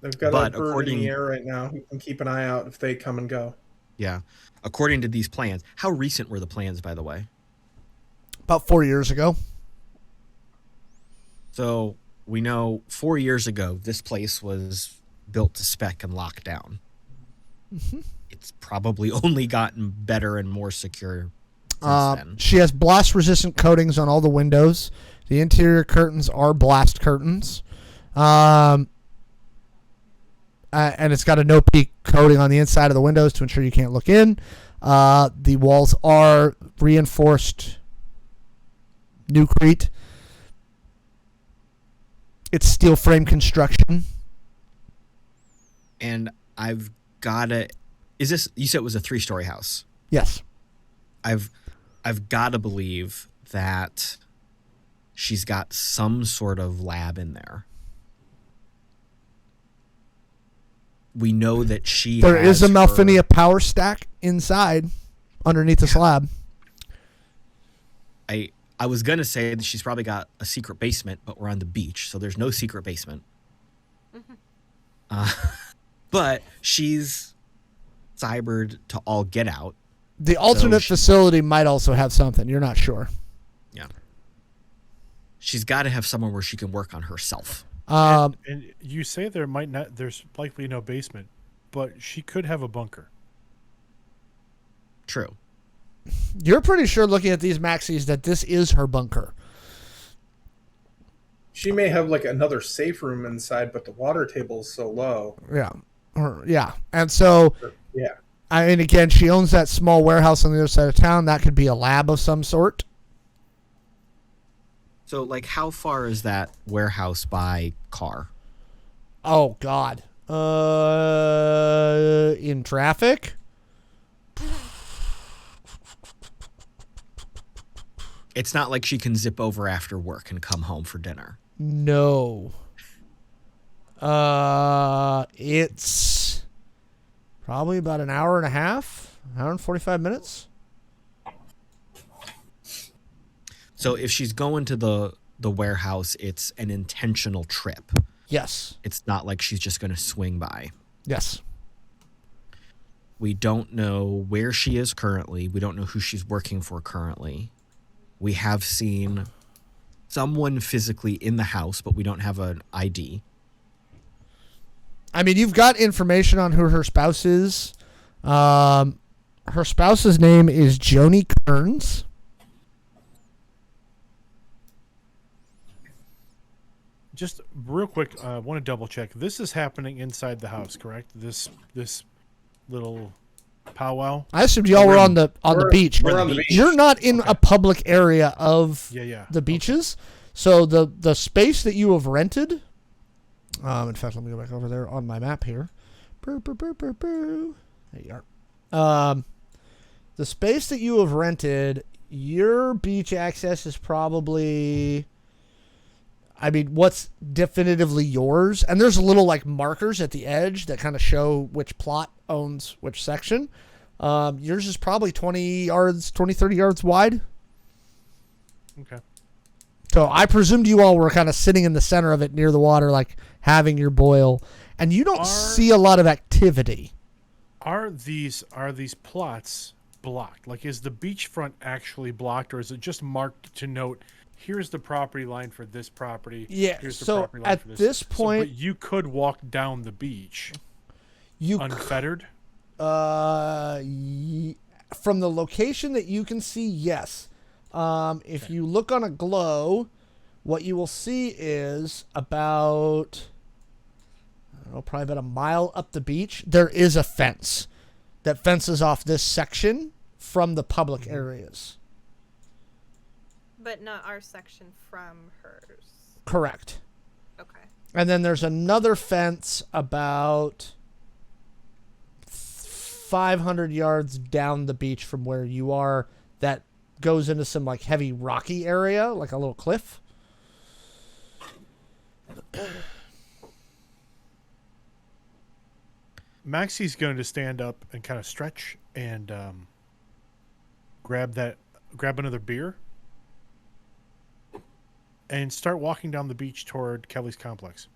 They've got But a bird in according- the air right now. We can keep an eye out if they come and go. Yeah. According to these plans. How recent were the plans, by the way? About 4 years ago. So we know 4 years ago, this place was built to spec and locked down. Mm-hmm. It's probably only gotten better and more secure since then. She has blast-resistant coatings on all the windows. The interior curtains are blast curtains. And it's got a no-peek coating on the inside of the windows to ensure you can't look in. The walls are reinforced Nucrete. It's steel frame construction. And I've got to... Is this... You said it was a 3-story house. Yes. I've got to believe that she's got some sort of lab in there. We know that she There has is a her- Malfinia power stack inside underneath the slab. I was going to say that she's probably got a secret basement, but we're on the beach, so there's no secret basement. But she's cybered to all get out. The alternate facility might also have something. You're not sure. Yeah. She's got to have somewhere where she can work on herself. And you say there's likely no basement, but she could have a bunker. True. You're pretty sure looking at these Maxis that this is her bunker. She may have like another safe room inside, but the water table is so low. Yeah. And so, Yeah. I mean, again, she owns that small warehouse on the other side of town. That could be a lab of some sort. So, like, how far is that warehouse by car? Oh, God. In traffic? It's not like she can zip over after work and come home for dinner. No. It's probably about an hour and a half, hour and 45 minutes. So if she's going to the warehouse, it's an intentional trip. Yes. It's not like she's just going to swing by. Yes. We don't know where she is currently. We don't know who she's working for currently. We have seen someone physically in the house, but we don't have an ID. I mean, you've got information on who her spouse is. Her spouse's name is Joni Kearns. Just real quick, I want to double check. This is happening inside the house, correct? This little powwow. I assumed y'all were on the beach. We're on the beach. You're not in a public area of Yeah. the beaches. So the space that you have rented. In fact, let me go back over there on my map here. There you are. The space that you have rented, your beach access is probably, I mean, what's definitively yours. And there's little like markers at the edge that kind of show which plot owns which section. Yours is probably 30 yards wide. Okay. So I presumed you all were kind of sitting in the center of it near the water, like having your boil. And you don't see a lot of activity. Are these plots blocked? Like, is the beachfront actually blocked, or is it just marked to note, here's the property line for this property? Yeah, Here's the so property line at for this point- but you could walk down the beach. You Unfettered? From the location that you can see, yes. If you look on a glow, what you will see is about, I don't know, probably about a mile up the beach, there is a fence that fences off this section from the public areas. But not our section from hers. Correct. Okay. And then there's another fence about 500 yards down the beach from where you are that goes into some like heavy rocky area, like a little cliff. Maxi's going to stand up and kind of stretch and grab another beer and start walking down the beach toward Kelly's complex.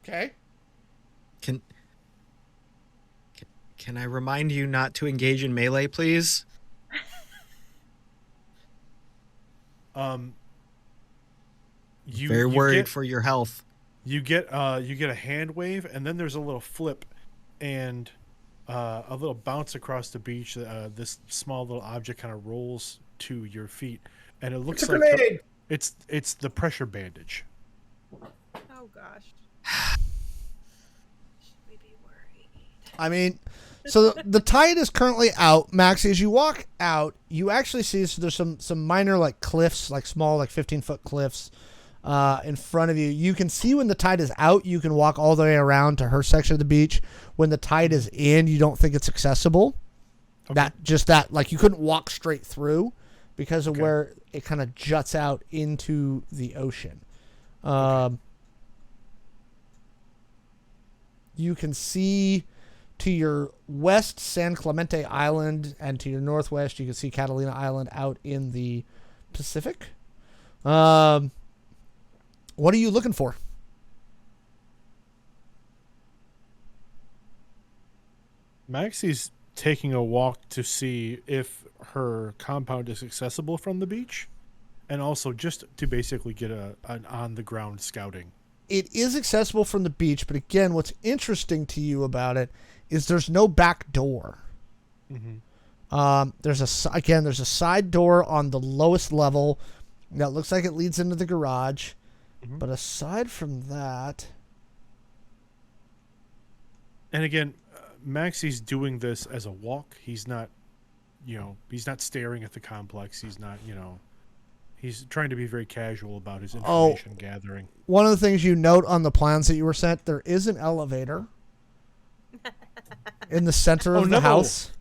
Okay. Can I remind you not to engage in melee, please? Very worried for your health. You get a hand wave, and then there's a little flip, and a little bounce across the beach. This small little object kind of rolls to your feet, and it looks like it's the pressure bandage. Oh gosh. Should we be worried? I mean, so the tide is currently out. Maxi, as you walk out, you actually see there's some minor like cliffs, like small, like 15-foot cliffs in front of you. You can see when the tide is out, you can walk all the way around to her section of the beach. When the tide is in, you don't think it's accessible. Okay. That like you couldn't walk straight through because of where it kind of juts out into the ocean. You can see to your west San Clemente Island, and to your northwest you can see Catalina Island out in the Pacific. What are you looking for? Maxi's taking a walk to see if her compound is accessible from the beach, and also just to basically get an on-the-ground scouting. It is accessible from the beach, but again, what's interesting to you about it is there's no back door. Mm-hmm. There's a side door on the lowest level that looks like it leads into the garage. Mm-hmm. But aside from that, and again, Maxi's doing this as a walk. He's not staring at the complex. He's not, he's trying to be very casual about his information gathering. One of the things you note on the plans that you were sent, there is an elevator in the center of the house.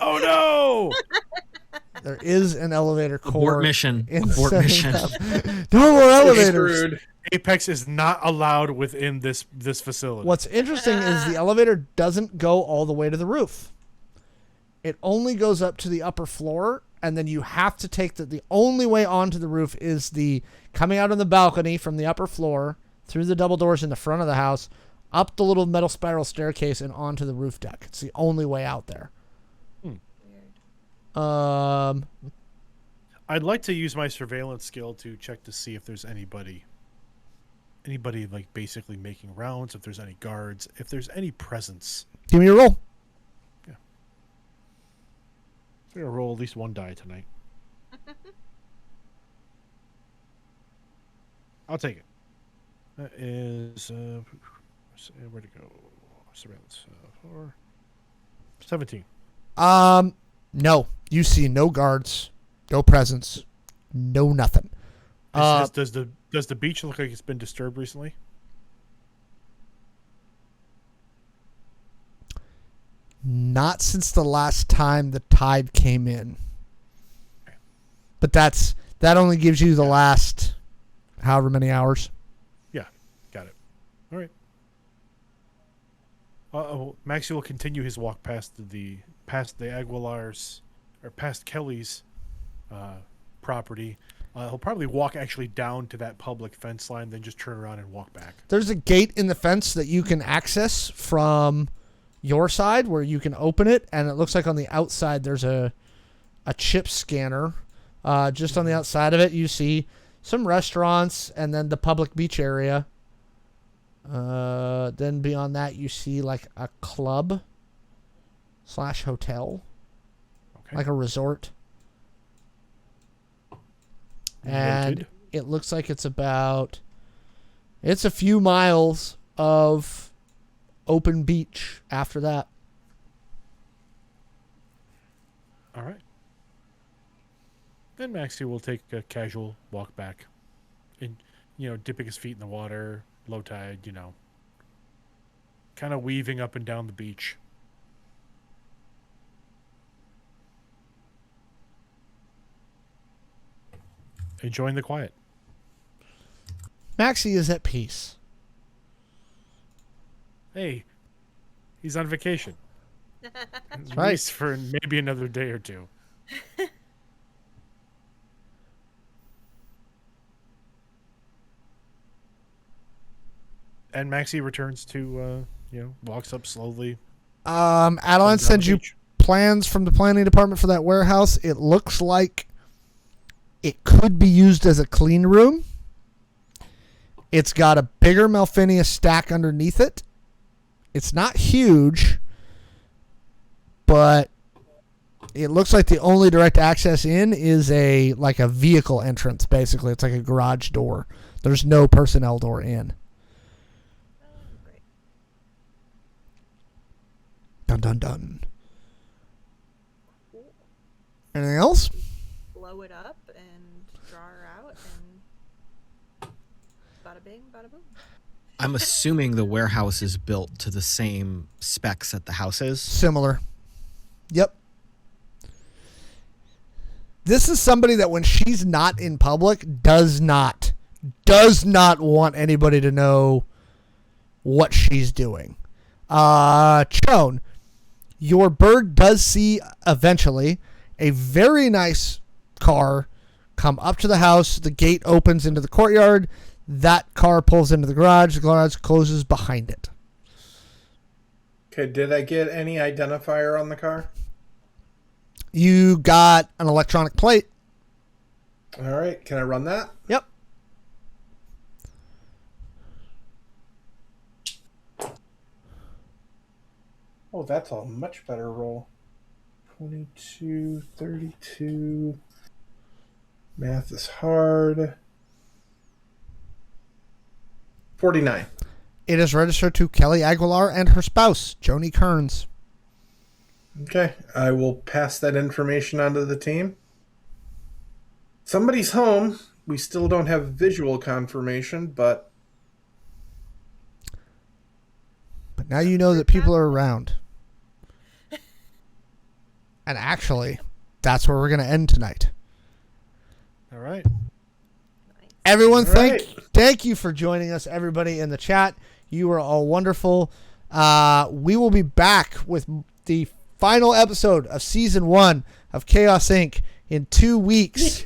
Oh no! There is an elevator core. Abort mission. No more elevators. Screwed. Apex is not allowed within this facility. What's interesting is the elevator doesn't go all the way to the roof. It only goes up to the upper floor, and then you have to take the only way onto the roof is the coming out on the balcony from the upper floor, through the double doors in the front of the house, up the little metal spiral staircase, and onto the roof deck. It's the only way out there. Weird. I'd like to use my surveillance skill to check to see if there's anybody like basically making rounds, if there's any guards, if there's any presence. Give me a roll. Yeah. I'm gonna roll at least one die tonight. I'll take it. That is where'd it go? Surveillance 4. 17. No. You see no guards, no presence, no nothing. Does the beach look like it's been disturbed recently? Not since the last time the tide came in. Okay. But that only gives you the last however many hours. Yeah, got it. All right. Maxi will continue his walk past the Aguilars, or past Kelly's property. He'll probably walk actually down to that public fence line, then just turn around and walk back. There's a gate in the fence that you can access from your side where you can open it, and it looks like on the outside there's a chip scanner. Just on the outside of it, you see some restaurants and then the public beach area. Then beyond that, you see like a club / hotel, Okay. like a resort. And Noted. it looks like it's a few miles of open beach after that. All right. Then Maxi will take a casual walk back, and dipping his feet in the water, low tide, kind of weaving up and down the beach. Enjoying the quiet. Maxi is at peace. Hey, he's on vacation. That's At right. least for maybe another day or two. And Maxi returns to, walks up slowly. Adeline down the sends you beach. plans from the planning department for that warehouse. It looks like it could be used as a clean room. It's got a bigger Malfinia stack underneath it. It's not huge, but it looks like the only direct access in is a vehicle entrance, basically. It's like a garage door. There's no personnel door in. Great. Dun dun dun. Cool. Anything else? Blow it up and draw her out and bada bing, bada boom. I'm assuming the warehouse is built to the same specs that the house is. Similar. Yep. This is somebody that when she's not in public does not want anybody to know what she's doing. Chone, your bird does see eventually a very nice car come up to the house. The gate opens into the courtyard. That car pulls into the garage. The garage closes behind it. Okay, did I get any identifier on the car? You got an electronic plate. All right, can I run that? Yep. Oh, that's a much better roll. 22, 32. Math is hard. 49. It is registered to Kelly Aguilar and her spouse, Joni Kearns. Okay, I will pass that information on to the team. Somebody's home. We still don't have visual confirmation, but But now you know that people are around. And actually, that's where we're going to end tonight. All right. Nice. Everyone, All right. thank you for joining us, everybody in the chat. You are all wonderful. We will be back with the final episode of Season 1 of Chaos Inc. in 2 weeks.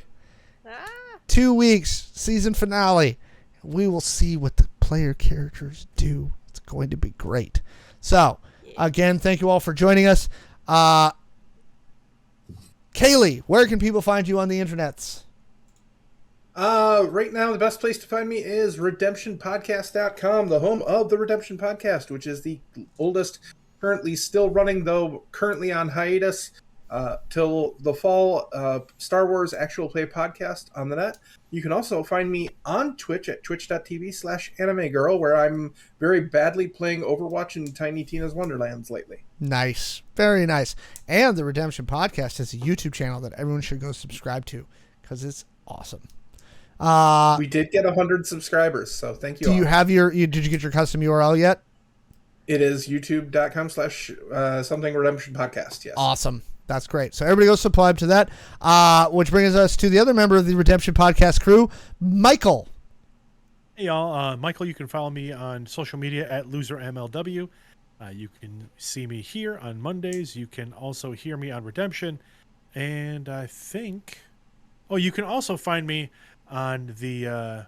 Ah, 2 weeks, season finale. We will see what the player characters do. It's going to be great. So, again, thank you all for joining us. Kaylee, where can people find you on the internets? right now the best place to find me is redemptionpodcast.com, the home of the Redemption Podcast, which is the oldest, currently still running, though currently on hiatus till the fall, Star Wars actual play podcast on the net. You can also find me on Twitch at twitch.tv/animegirl, where I'm very badly playing Overwatch and Tiny Tina's Wonderlands lately. Nice. Very nice. And the Redemption Podcast is a YouTube channel that everyone should go subscribe to because it's awesome. We did get 100 subscribers, so thank you Do all. you have did you get your custom URL yet? It is youtube.com/something redemption podcast, yes. Awesome. That's great. So everybody go subscribe to that. Which brings us to the other member of the Redemption Podcast crew, Michael. Hey, y'all. Michael, you can follow me on social media at LoserMLW. You can see me here on Mondays. You can also hear me on Redemption. And I think... Oh, you can also find me on the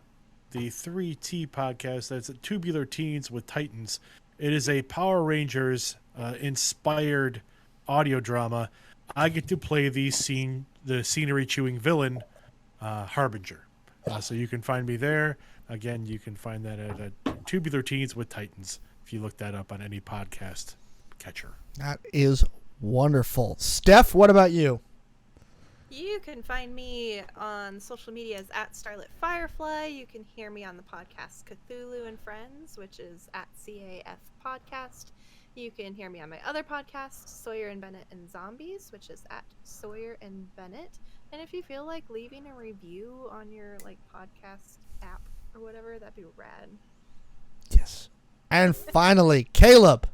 3T podcast. That's Tubular Teens with Titans. It is a Power Rangers inspired audio drama. I get to play the scenery chewing villain, Harbinger. So you can find me there. Again, you can find that at Tubular Teens with Titans if you look that up on any podcast catcher. That is wonderful. Steph, what about you? You can find me on social media as at Starlit Firefly. You can hear me on the podcast Cthulhu and Friends, which is at CAF Podcast. You can hear me on my other podcast, Sawyer and Bennett and Zombies, which is at Sawyer and Bennett. And if you feel like leaving a review on your podcast app or whatever, that'd be rad. Yes. And finally, Caleb.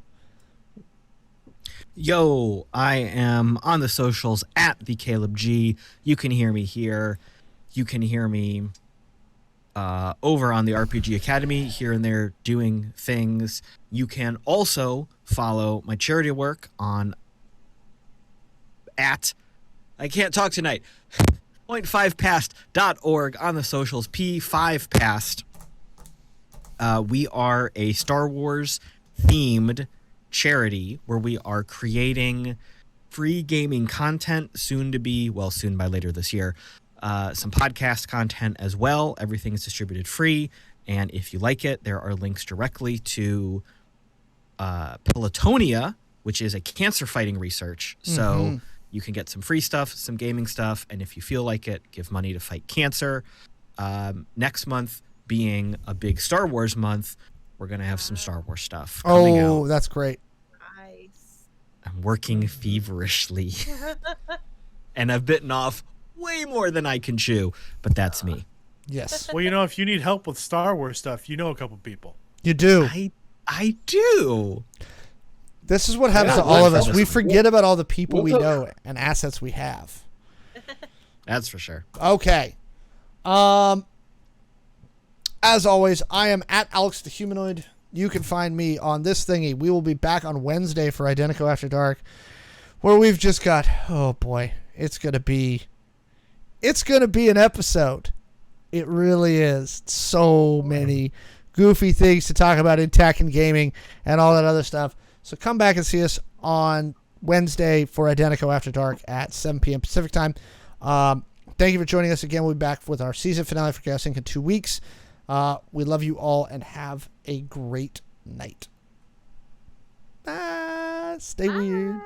Yo, I am on the socials at the Caleb G. You can hear me here. You can hear me over on the RPG Academy here and there doing things. You can also follow my charity work on at I can't talk tonight. .5past.org on the socials. P5past. We are a Star Wars themed charity where we are creating free gaming content, soon by later this year, some podcast content as well. Everything is distributed free, and if you like it, there are links directly to Pelotonia, which is a cancer fighting research. So you can get some free stuff, some gaming stuff, and if you feel like it, give money to fight cancer. Next month being a big Star Wars month, we're going to have some Star Wars stuff coming out. Oh, that's great. Nice. I'm working feverishly. And I've bitten off way more than I can chew, but that's me. Yes. Well, if you need help with Star Wars stuff, you know a couple people. You do. I do. This is what happens to all of us. We forget about all the people we know and assets we have. That's for sure. Okay. As always, I am at Alex the Humanoid. You can find me on this thingy. We will be back on Wednesday for Identico After Dark, where we've just got, oh boy, it's gonna be an episode. It really is. So many goofy things to talk about in tech and gaming and all that other stuff. So come back and see us on Wednesday for Identico After Dark at 7 p.m. Pacific time. Thank you for joining us again. We'll be back with our season finale for Chaos Inc. in 2 weeks. We love you all and have a great night. Stay weird.